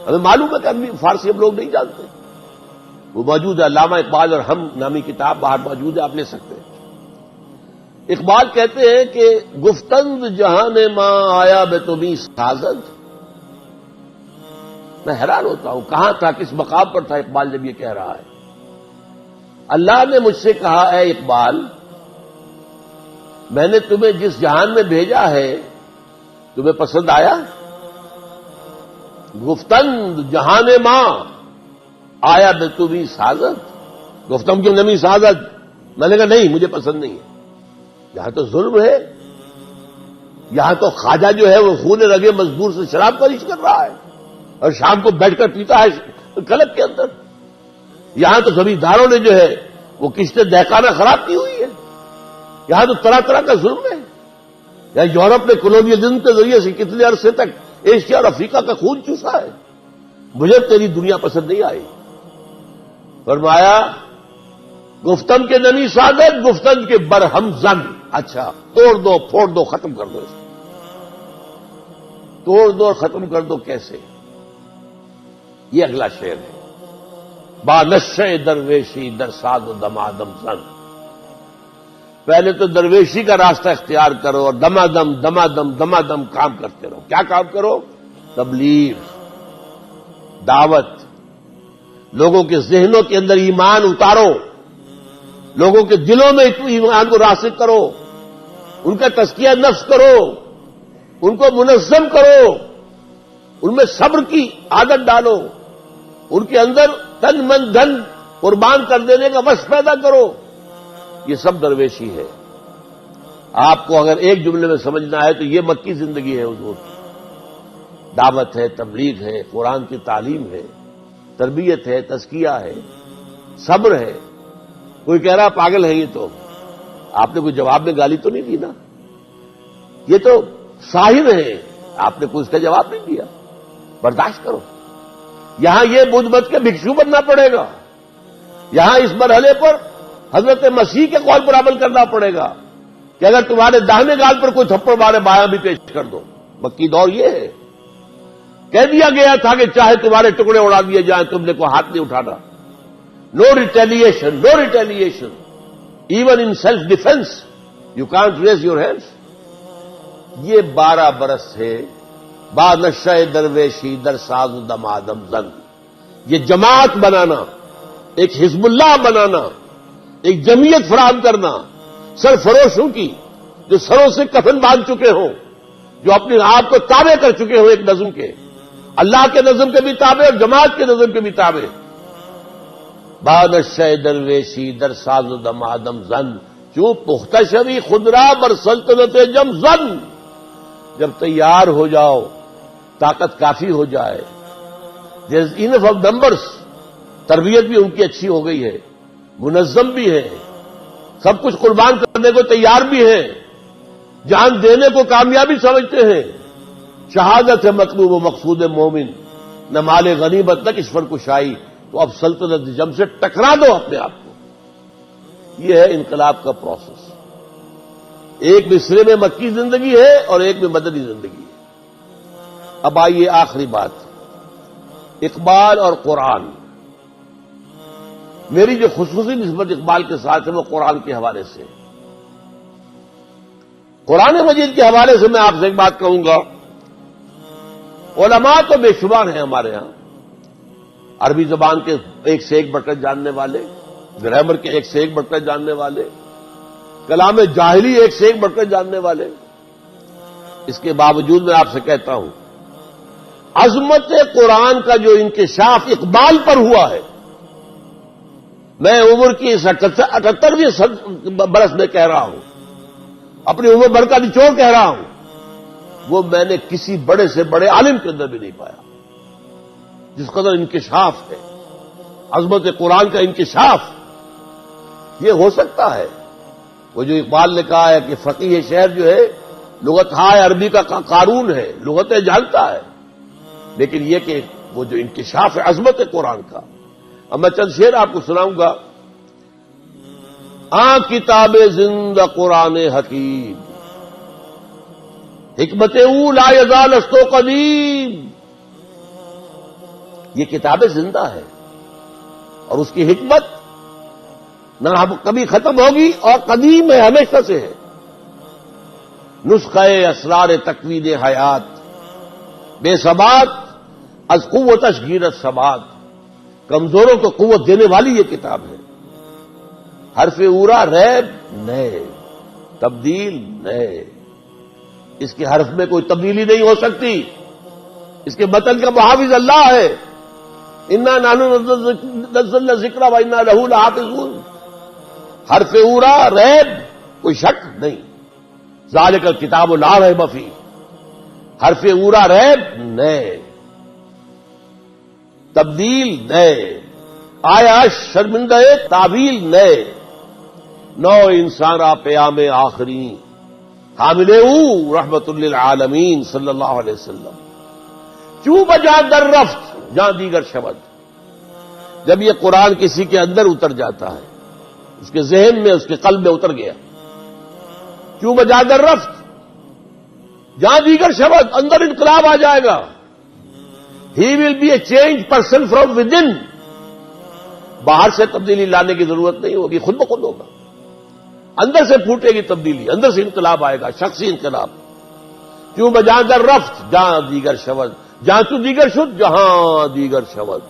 ہمیں معلوم ہے کہ فارسی ہم لوگ نہیں جانتے، وہ موجود ہے، علامہ اقبال اور ہم نامی کتاب باہر موجود ہے، آپ لے سکتے ہیں۔ اقبال کہتے ہیں کہ گفتند جہان ماں آیا بے تمہیں سازد۔ میں حیران ہوتا ہوں کہاں تھا، کس مقام پر تھا اقبال جب یہ کہہ رہا ہے۔ اللہ نے مجھ سے کہا، اے اقبال، میں نے تمہیں جس جہان میں بھیجا ہے تمہیں پسند آیا؟ گفتند جہان ماں آیا بے تمہیں سازد، گفتم کی نمی سازد، میں نے کہا نہیں، مجھے پسند نہیں ہے۔ یہاں تو ظلم ہے، یہاں تو خواجہ جو ہے وہ خون رگے مزدور سے شراب فروخت کر رہا ہے اور شام کو بیٹھ کر پیتا ہے کلب کے اندر۔ یہاں تو زمینداروں نے جو ہے وہ قسطیں دہقانہ خراب کی ہوئی ہے۔ یہاں تو طرح طرح کا ظلم ہے۔ یہاں یورپ نے کولونیلزم کے ذریعے سے کتنے عرصے تک ایشیا اور افریقہ کا خون چوسا ہے۔ مجھے تیری دنیا پسند نہیں آئی۔ فرمایا گفتم کے نمی سعادت، گفتن کے برہم زن۔ اچھا، توڑ دو، پھوڑ دو، ختم کر دو اس کو۔ توڑ دو اور ختم کر دو کیسے؟ یہ اگلا شعر ہے۔ با نشے درویشی در ساز و دمادم زن۔ پہلے تو درویشی کا راستہ اختیار کرو اور دمادم دمادم دمادم کام کرتے رہو۔ کیا کام کرو؟ تبلیغ، دعوت، لوگوں کے ذہنوں کے اندر ایمان اتارو، لوگوں کے دلوں میں ایمان کو راسخ کرو، ان کا تزکیہ نفس کرو، ان کو منظم کرو، ان میں صبر کی عادت ڈالو، ان کے اندر تن من دھن قربان کر دینے کا وش پیدا کرو. یہ سب درویشی ہے. آپ کو اگر ایک جملے میں سمجھنا ہے تو یہ مکی زندگی ہے حضور کی. دعوت ہے، تبلیغ ہے، قرآن کی تعلیم ہے، تربیت ہے، تزکیہ ہے، صبر ہے. کوئی کہہ رہا پاگل ہے یہ تو، آپ نے کوئی جواب میں گالی تو نہیں دی نا، یہ تو ساحر ہے، آپ نے کوئی اس کا جواب نہیں دیا. برداشت کرو. یہاں یہ بدھ مت کے بھکشو بننا پڑے گا. یہاں اس مرحلے پر حضرت مسیح کے قول پر عمل کرنا پڑے گا کہ اگر تمہارے داہنے گال پر کوئی تھپڑ مارے بایاں بھی پیش کر دو. مکی دور یہ ہے. کہہ دیا گیا تھا کہ چاہے تمہارے ٹکڑے اڑا دیے جائیں، تم نے کوئی ہاتھ نہیں اٹھانا. No retaliation, no retaliation. Even in self defence you can't raise your hands. یہ 12 برس سے با نشہ درویشی در ساز دم آدم زن. یہ جماعت بنانا، ایک حزب اللہ بنانا، ایک جمعیت فراہم کرنا سرفروشوں کی، جو سروں سے کفن باندھ چکے ہوں، جو اپنے آپ کو تابع کر چکے ہوں ایک نظم کے، اللہ کے نظم کے بھی تابع اور جماعت کے نظم کے بھی تابع. بادشاہ درویشی در ساز و دم آدم زن، چوں پختہ شوی خود را بر سلطنت جم زن. جب تیار ہو جاؤ، طاقت کافی ہو جائے، دیر از انف آف نمبرس، تربیت بھی ان کی اچھی ہو گئی ہے، منظم بھی ہے، سب کچھ قربان کرنے کو تیار بھی ہے، جان دینے کو کامیابی سمجھتے ہیں. شہادت ہے مطلوب و مقصود مومن، نہ مال غنیمت نہ کشور کشائی. تو اب سلطنت جم سے ٹکرا دو اپنے آپ کو. یہ ہے انقلاب کا پروسیس. ایک مصرے میں مکی زندگی ہے اور ایک میں مدنی زندگی ہے. اب آئیے آخری بات، اقبال اور قرآن. میری جو خصوصی نسبت اقبال کے ساتھ ہے وہ قرآن کے حوالے سے. قرآن مجید کے حوالے سے میں آپ سے ایک بات کہوں گا. علماء تو بے شمار ہیں ہمارے ہاں، عربی زبان کے ایک سے ایک بڑھ کر جاننے والے، گرامر کے ایک سے ایک بڑھ کر جاننے والے، کلام جاہلی ایک سے ایک بڑھ کر جاننے والے. اس کے باوجود میں آپ سے کہتا ہوں، عظمت قرآن کا جو انکشاف اقبال پر ہوا ہے، میں عمر کی 78ویں برس میں کہہ رہا ہوں، اپنی عمر بھر کا نچوڑ کہہ رہا ہوں، وہ میں نے کسی بڑے سے بڑے عالم کے اندر بھی نہیں پایا. جس قدر انکشاف ہے، عظمت قرآن کا انکشاف، یہ ہو سکتا ہے. وہ جو اقبال نے کہا ہے کہ فقیہ شہر جو ہے لغت ہائے عربی کا قارون ہے، لغتیں جانتا ہے، لیکن یہ کہ وہ جو انکشاف ہے عظمت قرآن کا. اب میں چند شعر آپ کو سناؤں گا. کتاب زندہ قرآن حکیم، حکمت او لا یزال است و قدیم. یہ کتاب زندہ ہے اور اس کی حکمت نہ کبھی ختم ہوگی اور قدیم ہے، ہمیشہ سے ہے. نسخہ اسرار تکوین حیات، بے ثبات از قوت اشگیرت ثبات. کمزوروں کو قوت دینے والی یہ کتاب ہے. حرف اورا ریب نئے، تبدیل نئے. اس کے حرف میں کوئی تبدیلی نہیں ہو سکتی. اس کے متن کا محافظ اللہ ہے. انا نحن نزلنا الذکر و انا لہ لحافظون. حرف اورا ریب کوئی شک نہیں. ذالک الکتاب لا ریب فیہ. حرف اورا ریب نئے، تبدیل نئے، آیا شرمندہ تعویل نئے. نو انسانہ پیام آخری حامل او رحمت للعالمین صلی اللہ علیہ وسلم. کیوں بجا در رفت جہاں دیگر شبد. جب یہ قرآن کسی کے اندر اتر جاتا ہے، اس کے ذہن میں، اس کے قلب میں اتر گیا، کیوں بجا در رفت جہاں دیگر شبد، اندر انقلاب آ جائے گا. He will be a change person from within. باہر سے تبدیلی لانے کی ضرورت نہیں ہوگی، خود بخود ہوگا. اندر سے پھوٹے گی تبدیلی، اندر سے انقلاب آئے گا، شخصی انقلاب. کیوں بجا در رفت جہاں دیگر شبد، جہاں تو دیگر شد جہاں دیگر شبد.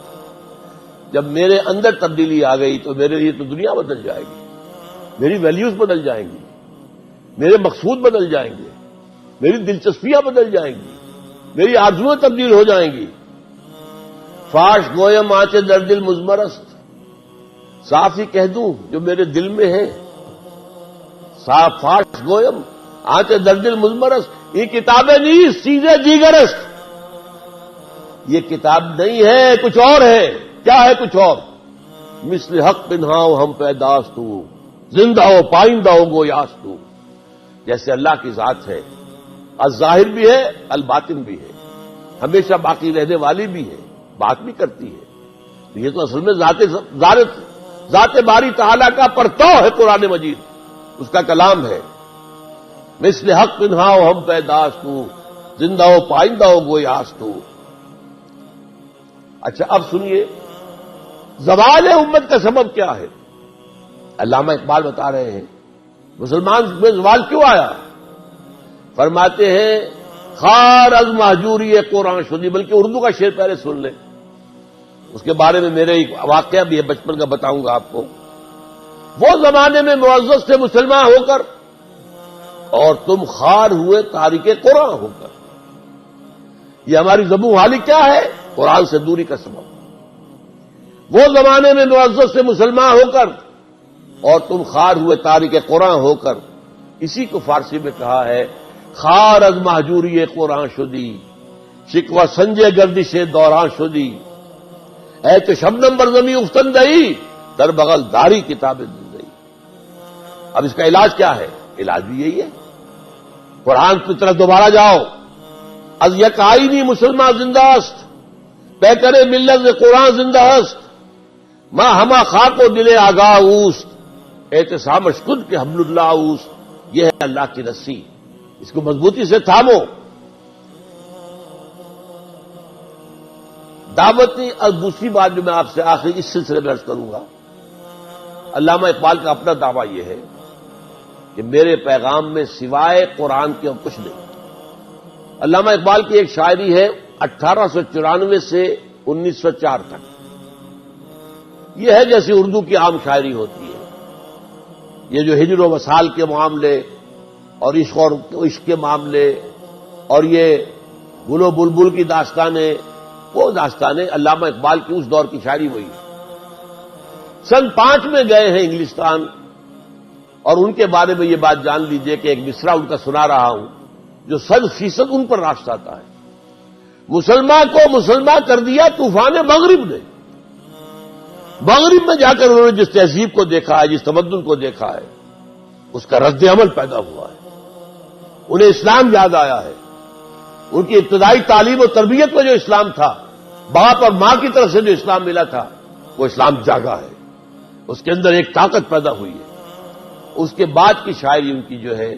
جب میرے اندر تبدیلی آ گئی تو میرے لیے تو دنیا بدل جائے گی، میری ویلیوز بدل جائیں گی. میرے مقصود بدل جائیں گے، میری دلچسپیاں بدل جائیں گی، میری آرزویں تبدیل ہو جائیں گی۔ فاش گویم آنچ در دل مزمرست، صاف ہی کہہ دوں جو میرے دل میں ہے۔ صاف فاش گویم آنچ در دل مزمرست، یہ کتابیں نہیں چیزیں دیگرست، یہ کتاب نہیں ہے، کچھ اور ہے۔ کیا ہے کچھ اور؟ مثل حق پنہاؤ ہم پیداستو، زندہ ہو پائندہ ہو گویاستو، جیسے اللہ کی ذات ہے، الظاہر بھی ہے الباطن بھی ہے، ہمیشہ باقی رہنے والی بھی ہے، بات بھی کرتی ہے۔ یہ تو اصل میں ذات باری تعالیٰ کا پرتو ہے، قرآن مجید اس کا کلام ہے۔ مثل حق پنہاؤ ہم پیداستو، زندہ ہو پائندہ ہو گویاستو۔ اچھا اب سنیے، زوال امت کا سبب کیا ہے؟ علامہ اقبال بتا رہے ہیں مسلمان میں زوال کیوں آیا؟ فرماتے ہیں خار از مہجوری قرآن شدی، بلکہ اردو کا شعر پہلے سن لیں، اس کے بارے میں میرے ایک واقعہ بھی ہے بچپن کا، بتاؤں گا آپ کو۔ وہ زمانے میں معزز سے مسلمان ہو کر اور تم خار ہوئے تارک قرآن ہو کر، یہ ہماری زبوں حالی کیا ہے؟ قرآن سے دوری کا سبب۔ وہ زمانے میں معزز سے مسلمان ہو کر اور تم خار ہوئے تارک قرآن ہو کر، اسی کو فارسی میں کہا ہے خار از مہجوری قرآن شدی، شکوہ سنجے گردش دوران شدی، اے تو شبنم بر زمیں افتن دئی، در بغل داری کتاب زندگی۔ اب اس کا علاج کیا ہے؟ علاج بھی یہی ہے، قرآن کی طرف دوبارہ جاؤ۔ از یک آئینی مسلمان زندہ است، پہ کرے ملت قرآن زندہ است، ماں ہما خاک و دل آگاہ اوست، احتسام اشکد کے حبل اللہ اوست، یہ ہے اللہ کی رسی، اس کو مضبوطی سے تھامو۔ دعوتی اور دوسری بات جو میں آپ سے آخری اس سلسلے میں عرض کروں گا، علامہ اقبال کا اپنا دعویٰ یہ ہے کہ میرے پیغام میں سوائے قرآن کے اور کچھ نہیں۔ علامہ اقبال کی ایک شاعری ہے 1894 سے 1904 تک، یہ ہے جیسے اردو کی عام شاعری ہوتی ہے، یہ جو ہجر و وصال کے معاملے اور عشق کے معاملے اور یہ گل و بلبل کی داستانیں، وہ داستانیں علامہ اقبال کی اس دور کی شاعری ہوئی۔ سن 5 میں گئے ہیں انگلستان، اور ان کے بارے میں یہ بات جان لیجئے کہ ایک مصرع ان کا سنا رہا ہوں جو 100% ان پر راست آتا ہے۔ مسلمان کو مسلمان کر دیا طوفان مغرب نے، مغرب میں جا کر انہوں نے جس تہذیب کو دیکھا ہے، جس تمدن کو دیکھا ہے، اس کا رد عمل پیدا ہوا ہے، انہیں اسلام یاد آیا ہے۔ ان کی ابتدائی تعلیم و تربیت میں جو اسلام تھا، باپ اور ماں کی طرف سے جو اسلام ملا تھا، وہ اسلام جاگا ہے، اس کے اندر ایک طاقت پیدا ہوئی ہے۔ اس کے بعد کی شاعری ان کی جو ہے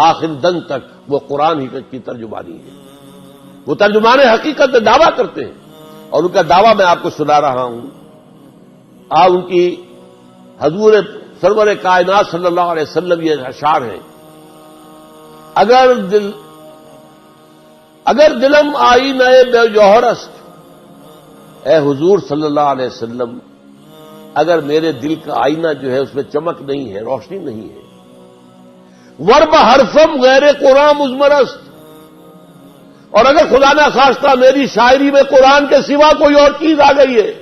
آخر دن تک وہ قرآن کی ترجمانی ہے، وہ ترجمان حقیقت میں دعویٰ کرتے ہیں، اور ان کا دعویٰ میں آپ کو سنا رہا ہوں۔ ان کی حضور سرور کائنات صلی اللہ علیہ وسلم یہ اشعار ہیں، اگر دلم آئینہ بے جوہر است، اے حضور صلی اللہ علیہ وسلم، اگر میرے دل کا آئینہ جو ہے اس میں چمک نہیں ہے، روشنی نہیں ہے، ورب حرفم غیر قرآن مزمرست، اور اگر خدا نہ خواستہ میری شاعری میں قرآن کے سوا کوئی اور چیز آ گئی ہے،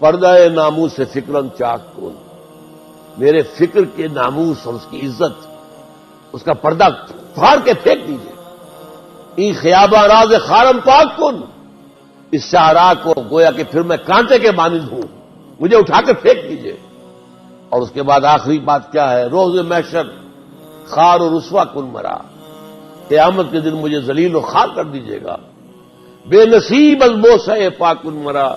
پردہ ناموس سے فکرم چاک کن، میرے فکر کے ناموس اور اس کی عزت، اس کا پردہ پھاڑ کے پھینک دیجیے۔ این خیاباں راز خارم پاک کن، اس شاہراہ کو گویا کہ پھر میں کانٹے کے مانند ہوں، مجھے اٹھا کر پھینک دیجیے۔ اور اس کے بعد آخری بات کیا ہے؟ روز محشر خار و رسوا کن مرا، قیامت کے دن مجھے ذلیل و خار کر دیجیے گا، بے نصیب از بوسہ پاک کن مرا،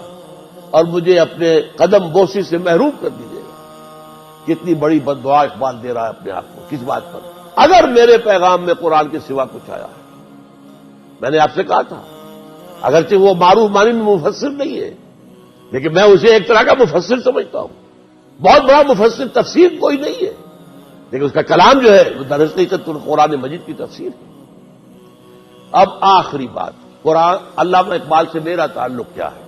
اور مجھے اپنے قدم بوسی سے محروم کر دیجیے گا۔ کتنی بڑی بد دعا اقبال دے رہا ہے اپنے آپ کو، کس بات پر؟ اگر میرے پیغام میں قرآن کے سوا کچھ آیا ہے۔ میں نے آپ سے کہا تھا اگرچہ وہ معروف معنی میں مفسر نہیں ہے، لیکن میں اسے ایک طرح کا مفسر سمجھتا ہوں، بہت بڑا مفسر، تفسیر کوئی نہیں ہے، لیکن اس کا کلام جو ہے وہ درحقیقت قرآن مجید کی تفسیر ہے۔ اب آخری بات، قرآن علامہ اقبال سے میرا تعلق کیا ہے؟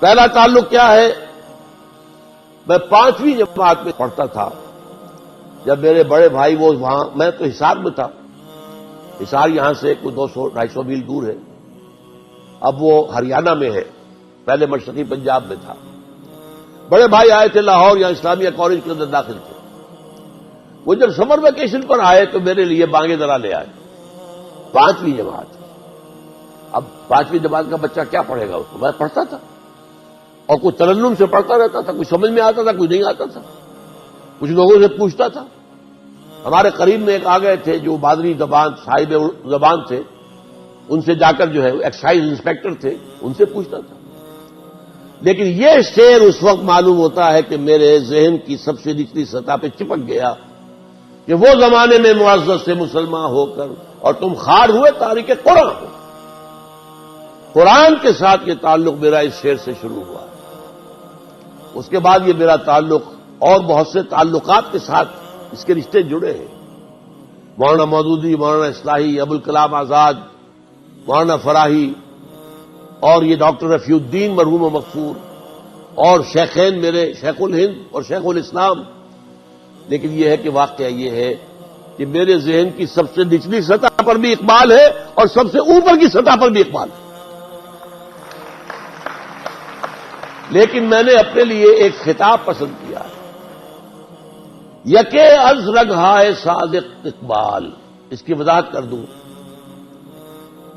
پہلا تعلق کیا ہے؟ میں 5ویں جماعت میں پڑھتا تھا، جب میرے بڑے بھائی وہ وہاں، میں تو حصار میں تھا، حصار یہاں سے کوئی 200-250 میل دور ہے، اب وہ ہریانہ میں ہے، پہلے مشرقی پنجاب میں تھا۔ بڑے بھائی آئے تھے لاہور، یہاں اسلامیہ کالج کے اندر داخل تھے۔ وہ جب سمر ویکیشن پر آئے تو میرے لیے بانگے درا لے آئے، 5ویں جماعت۔ اب 5ویں جماعت کا بچہ کیا پڑھے گا اس کو؟ میں پڑھتا تھا اور کچھ ترنم سے پڑھتا رہتا تھا، کچھ سمجھ میں آتا تھا، کچھ نہیں آتا تھا، کچھ لوگوں سے پوچھتا تھا۔ ہمارے قریب میں ایک آ گئے تھے جو مادری زبان صاحب زبان تھے، ان سے جا کر جو ہے ایکسائز انسپیکٹر تھے، ان سے پوچھتا تھا۔ لیکن یہ شعر اس وقت معلوم ہوتا ہے کہ میرے ذہن کی سب سے نچلی سطح پہ چپک گیا کہ وہ زمانے میں معزز سے مسلمان ہو کر اور تم خار ہوئے تاریخ قرآن ہو۔ قرآن کے ساتھ یہ تعلق میرا اس شعر سے شروع ہوا۔ اس کے بعد یہ میرا تعلق اور بہت سے تعلقات کے ساتھ اس کے رشتے جڑے ہیں۔ مولانا مودودی، مولانا اصلاحی، ابوالکلام آزاد، مولانا فراحی، اور یہ ڈاکٹر رفیع الدین مرحوم و مغفور، اور شیخین میرے شیخ الہند اور شیخ الاسلام۔ لیکن یہ ہے کہ واقعہ یہ ہے کہ میرے ذہن کی سب سے نچلی سطح پر بھی اقبال ہے اور سب سے اوپر کی سطح پر بھی اقبال ہے۔ لیکن میں نے اپنے لیے ایک خطاب پسند کیا ہے، یکے از رگہائے صادق اقبال۔ اس کی وضاحت کر دوں،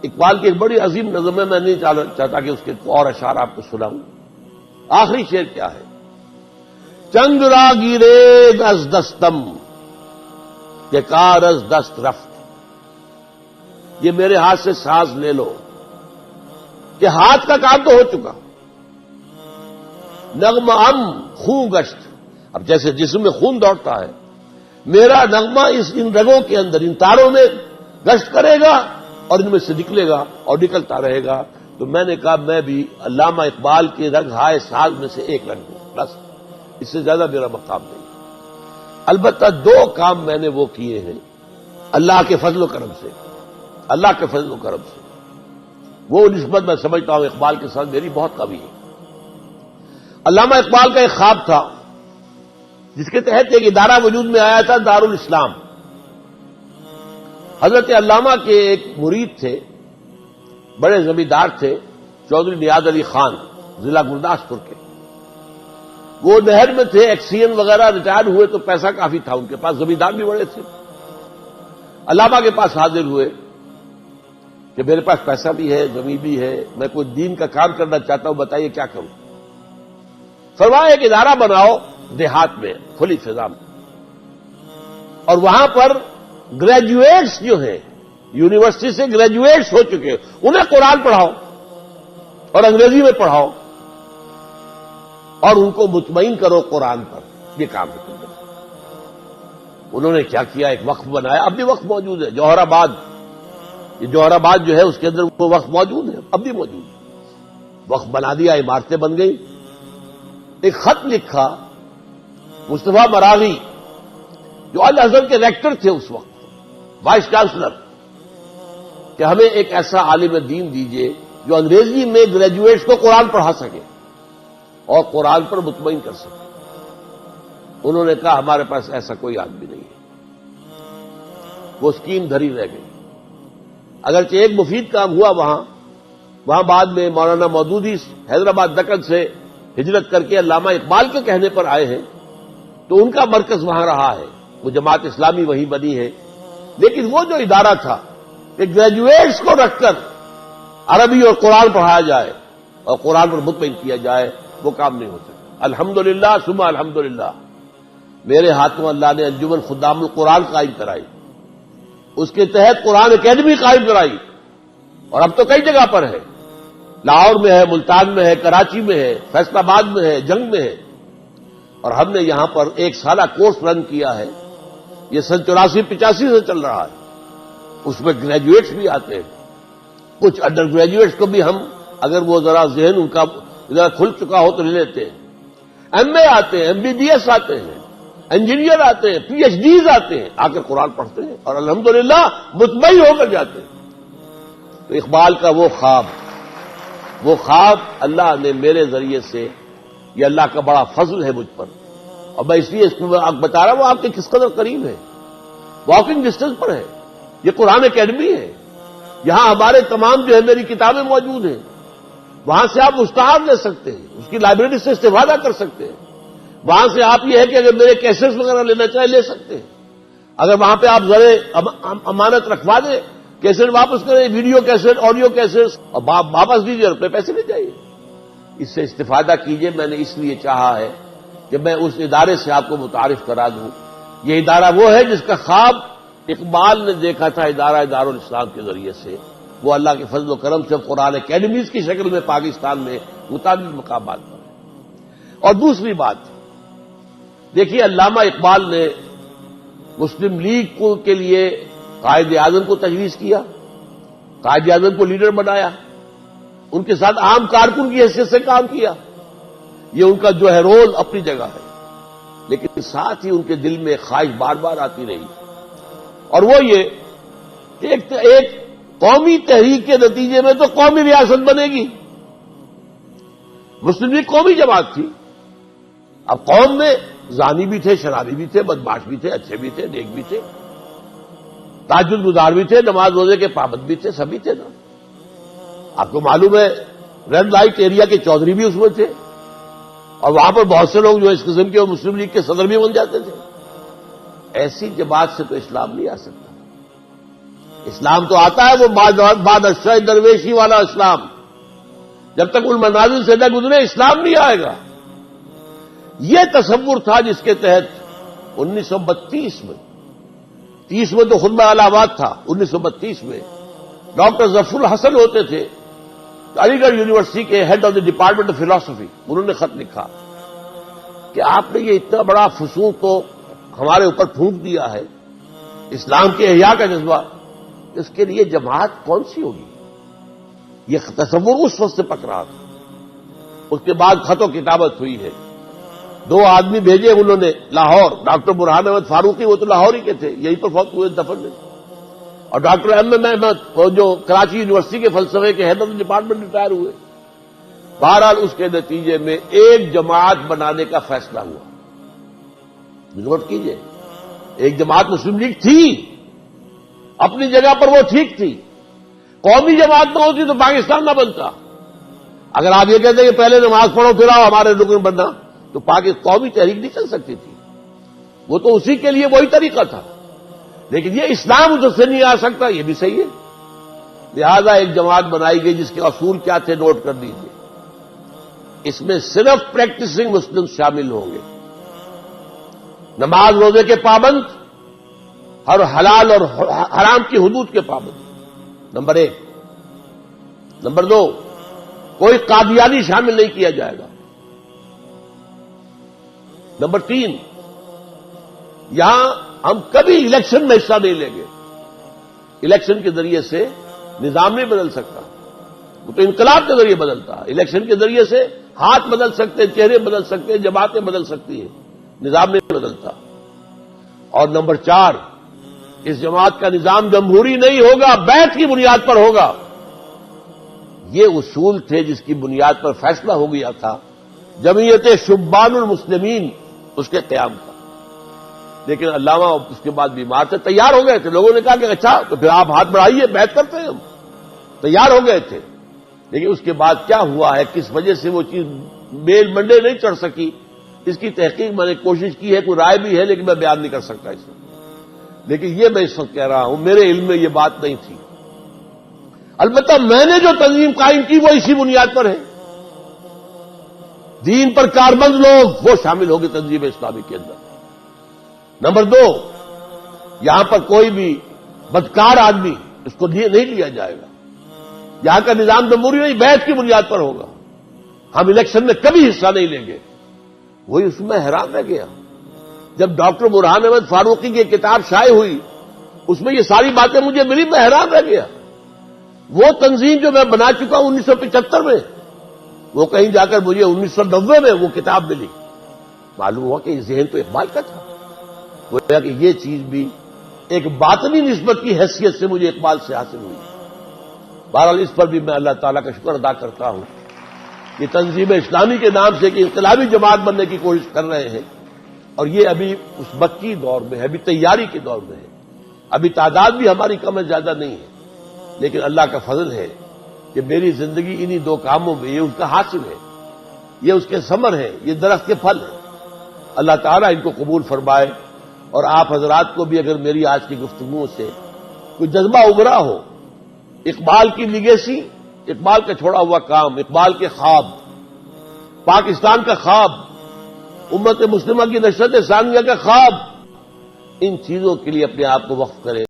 اقبال کی ایک بڑی عظیم نظم ہے، میں نہیں چاہتا کہ اس کے اور اشعار آپ کو سناؤں۔ آخری شعر کیا ہے؟ چنگ را گیرے از دستم کہ کار از دست رفت۔ یہ میرے ہاتھ سے ساز لے لو کہ ہاتھ کا کام تو ہو چکا۔ نغمہ ام خون گشت، اب جیسے جسم میں خون دوڑتا ہے، میرا نغمہ ان رگوں کے اندر، ان تاروں میں گشت کرے گا اور ان میں سے نکلے گا اور نکلتا رہے گا۔ تو میں نے کہا میں بھی علامہ اقبال کے رگ ہائے ساز میں سے ایک رنگ ہوں، بس اس سے زیادہ میرا مقام نہیں۔ البتہ 2 کام میں نے وہ کیے ہیں اللہ کے فضل و کرم سے، اللہ کے فضل و کرم سے، وہ نسبت میں سمجھتا ہوں اقبال کے ساتھ میری بہت کمی ہے۔ علامہ اقبال کا ایک خواب تھا جس کے تحت ایک ادارہ وجود میں آیا تھا، دارالاسلام۔ حضرت علامہ کے ایک مرید تھے، بڑے زمیندار تھے، چودھری نیاز علی خان، ضلع گرداسپور کے۔ وہ نہر میں تھے، ایکسین وغیرہ، ریٹائر ہوئے تو پیسہ کافی تھا ان کے پاس، زمیندار بھی بڑے تھے۔ علامہ کے پاس حاضر ہوئے کہ میرے پاس پیسہ بھی ہے، زمین بھی ہے، میں کوئی دین کا کام کرنا چاہتا ہوں، بتائیے کیا کروں۔ فرمایا ایک ادارہ بناؤ دیہات میں، کھلی فضا میں، اور وہاں پر گریجویٹس جو ہیں، یونیورسٹی سے گریجویٹس ہو چکے، انہیں قرآن پڑھاؤ اور انگریزی میں پڑھاؤ اور ان کو مطمئن کرو قرآن پر۔ یہ کام ہے۔ انہوں نے کیا کیا، ایک وقف بنایا، اب بھی وقف موجود ہے، جوہر آباد، یہ جوہر آباد جو ہے اس کے اندر وہ وقف موجود ہے، اب بھی موجود ہے۔ وقف بنا دیا، عمارتیں بن گئی۔ ایک خط لکھا مصطفیٰ مراغی جو الازہر کے ریکٹر تھے اس وقت، وائس چانسلر، کہ ہمیں ایک ایسا عالم دین دیجیے جو انگریزی میں گریجویٹس کو قرآن پڑھا سکے اور قرآن پر مطمئن کر سکے۔ انہوں نے کہا ہمارے پاس ایسا کوئی آدمی نہیں ہے۔ وہ اسکیم دھری رہ گئی، اگرچہ ایک مفید کام ہوا وہاں بعد میں مولانا مودودی حیدرآباد دکن سے ہجرت کر کے علامہ اقبال کے کہنے پر آئے ہیں، تو ان کا مرکز وہاں رہا ہے، وہ جماعت اسلامی وہیں بنی ہے۔ لیکن وہ جو ادارہ تھا کہ گریجویٹس کو رکھ کر عربی اور قرآن پڑھایا جائے اور قرآن پر مطمئن کیا جائے، وہ کام نہیں ہو سکتا۔ الحمدللہ ثم الحمدللہ، میرے ہاتھوں اللہ نے انجمن خدام القرآن قائم کرائی، اس کے تحت قرآن اکیڈمی قائم کرائی، اور اب تو کئی جگہ پر ہے، لاہور میں ہے، ملتان میں ہے، کراچی میں ہے، فیصل آباد میں ہے، جنگ میں ہے۔ اور ہم نے یہاں پر 1 سالہ کورس رن کیا ہے، یہ سن 84-85 سے چل رہا ہے۔ اس میں گریجویٹس بھی آتے ہیں، کچھ انڈر گریجویٹس کو بھی ہم اگر وہ ذرا ذہن ان کا ذرا کھل چکا ہو تو لے لیتے ہیں۔ ایم اے آتے ہیں، MBBS آتے ہیں، انجینئر آتے ہیں، PhDs آتے ہیں، آ کر قرآن پڑھتے ہیں اور الحمدللہ مطمئن ہو کر جاتے ہیں۔ تو اقبال کا وہ خواب اللہ نے میرے ذریعے سے، یہ اللہ کا بڑا فضل ہے مجھ پر، اور میں اس لیے اس کو بتا رہا ہوں وہ آپ کے کس قدر قریب ہے، واکنگ ڈسٹینس پر ہے. یہ قرآن اکیڈمی ہے، یہاں ہمارے تمام جو ہے میری کتابیں موجود ہیں، وہاں سے آپ مستعار لے سکتے ہیں، اس کی لائبریری سے استفادہ کر سکتے ہیں. وہاں سے آپ یہ ہے کہ اگر میرے کیسٹس وغیرہ لینا چاہیں لے سکتے ہیں. اگر وہاں پہ آپ ذرے امانت رکھوا دیں، کیسٹ واپس کریں، ویڈیو کیسٹ، آڈیو کیسٹ، اور واپس دیجیے اور اپنے پیسے لے جائیے. اس سے استفادہ کیجیے. میں نے اس لیے چاہا ہے کہ میں اس ادارے سے آپ کو متعارف کرا دوں. یہ ادارہ وہ ہے جس کا خواب اقبال نے دیکھا تھا ادارہ دارالاسلام کے ذریعے سے. وہ اللہ کے فضل و کرم سے قرآن اکیڈمیز کی شکل میں پاکستان میں متعدد مقامات پر ہے. اور دوسری بات دیکھیے، علامہ اقبال نے مسلم لیگ کے لیے قائد اعظم کو تجویز کیا، قائد اعظم کو لیڈر بنایا، ان کے ساتھ عام کارکن کی حیثیت سے کام کیا. یہ ان کا جو ہے رول اپنی جگہ ہے، لیکن ساتھ ہی ان کے دل میں خواہش بار بار آتی رہی، اور وہ یہ ایک قومی تحریک کے نتیجے میں تو قومی ریاست بنے گی. مسلم لیگ قومی جماعت تھی. اب قوم میں زانی بھی تھے، شرابی بھی تھے، بدماش بھی تھے، اچھے بھی تھے، نیک بھی تھے، تہجد گزار بھی تھے، نماز روزے کے پابند بھی تھے، سبھی تھے نا. آپ کو معلوم ہے ریڈ لائٹ ایریا کے چودھری بھی اس میں تھے، اور وہاں پر بہت سے لوگ جو اس قسم کے مسلم لیگ کے صدر بھی بن جاتے تھے. ایسی جماعت سے تو اسلام نہیں آ سکتا. اسلام تو آتا ہے وہ بادشاہ درویشی والا اسلام. جب تک ان منازل سے نہ گزرے اسلام نہیں آئے گا. یہ تصور تھا جس کے تحت 1932 میں، 30 میں تو خطبہ الہٰباد تھا، 1932 میں ڈاکٹر ظفر الحسن ہوتے تھے علی گڑھ یونیورسٹی کے head of the department of philosophy. انہوں نے خط لکھا کہ آپ نے یہ اتنا بڑا فسوق تو ہمارے اوپر پھونک دیا ہے، اسلام کے احیاء کا جذبہ، اس کے لیے جماعت کون سی ہوگی. یہ تصور اس وقت سے پکڑا تھا. اس کے بعد خط و کتابت ہوئی ہے. 2 آدمی بھیجے انہوں نے لاہور، ڈاکٹر برہان احمد فاروقی، وہ تو لاہور ہی کے تھے، یہی پر فوت ہوئے دفن میں، اور ڈاکٹر ایم احمد جو کراچی یونیورسٹی کے فلسفے کے ہیڈ آف ڈپارٹمنٹ ریٹائر ہوئے. بہرحال اس کے نتیجے میں ایک جماعت بنانے کا فیصلہ ہوا. نوٹ کیجئے، ایک جماعت مسلم لیگ تھی، اپنی جگہ پر وہ ٹھیک تھی. قومی جماعت نہ ہوتی تو پاکستان نہ بنتا. اگر آپ یہ کہتے ہیں کہ پہلے نماز پڑھو پھر آؤ ہمارے رکن بننا، تو قومی تحریک نہیں چل سکتی تھی. وہ تو اسی کے لیے وہی طریقہ تھا. لیکن یہ اسلام ادھر سے نہیں آ سکتا، یہ بھی صحیح ہے. لہذا ایک جماعت بنائی گئی جس کے اصول کیا تھے نوٹ کر لیجیے. اس میں صرف پریکٹسنگ مسلم شامل ہوں گے، نماز روزے کے پابند، ہر حلال اور حرام کی حدود کے پابند، نمبر 1. نمبر 2، کوئی قادیانی شامل نہیں کیا جائے گا. نمبر 3، یہاں ہم کبھی الیکشن میں حصہ نہیں لیں گے. الیکشن کے ذریعے سے نظام نہیں بدل سکتا، وہ تو انقلاب کے ذریعے بدلتا. الیکشن کے ذریعے سے ہاتھ بدل سکتے ہیں، چہرے بدل سکتے ہیں، جماعتیں بدل سکتی ہیں، نظام نہیں بدلتا. اور نمبر 4، اس جماعت کا نظام جمہوری نہیں ہوگا، بیعت کی بنیاد پر ہوگا. یہ اصول تھے جس کی بنیاد پر فیصلہ ہو گیا تھا جمعیت شبان المسلمین اس کے قیام کا. لیکن علامہ اس کے بعد بیمار تھے، تیار ہو گئے تھے. لوگوں نے کہا کہ اچھا تو پھر آپ ہاتھ بڑھائیے، بیعت کرتے ہیں. ہم تیار ہو گئے تھے. لیکن اس کے بعد کیا ہوا ہے، کس وجہ سے وہ چیز میل منڈے نہیں چڑھ سکی، اس کی تحقیق میں نے کوشش کی ہے. کوئی رائے بھی ہے لیکن میں بیان نہیں کر سکتا اس میں. لیکن یہ میں اس وقت کہہ رہا ہوں، میرے علم میں یہ بات نہیں تھی. البتہ میں نے جو تنظیم قائم کی وہ اسی بنیاد پر ہے. دین پر کاربند لوگ وہ شامل ہوگی تنظیم اسلامی کے اندر. نمبر 2، یہاں پر کوئی بھی بدکار آدمی اس کو نہیں لیا جائے گا. یہاں کا نظام جمہوری نہیں، بیعت کی بنیاد پر ہوگا. ہم الیکشن میں کبھی حصہ نہیں لیں گے. وہی اس میں حیران رہ گیا جب ڈاکٹر برہان احمد فاروقی کی کتاب شائع ہوئی، اس میں یہ ساری باتیں مجھے ملی. میں حیران رہ گیا. وہ تنظیم جو میں بنا چکا ہوں 1975 میں، وہ کہیں جا کر مجھے 1990 میں وہ کتاب ملی. معلوم ہوا کہ ذہن تو اقبال کا تھا. گویا کہ یہ چیز بھی ایک باطنی نسبت کی حیثیت سے مجھے اقبال سے حاصل ہوئی. بہرحال اس پر بھی میں اللہ تعالیٰ کا شکر ادا کرتا ہوں کہ تنظیم اسلامی کے نام سے کہ انقلابی جماعت بننے کی کوشش کر رہے ہیں، اور یہ ابھی اس مکی دور میں ہے، ابھی تیاری کے دور میں ہے، ابھی تعداد بھی ہماری کم ہے، زیادہ نہیں ہے، لیکن اللہ کا فضل ہے کہ میری زندگی انہی دو کاموں میں، یہ اس کا حاصل ہے، یہ اس کے ثمر ہے، یہ درخت کے پھل ہیں۔ اللہ تعالیٰ ان کو قبول فرمائے، اور آپ حضرات کو بھی اگر میری آج کی گفتگو سے کوئی جذبہ ابھرا ہو، اقبال کی لیگیسی، اقبال کا چھوڑا ہوا کام، اقبال کے خواب، پاکستان کا خواب، امت مسلمہ کی نشرت ثانیہ کا خواب، ان چیزوں کے لیے اپنے آپ کو وقف کریں۔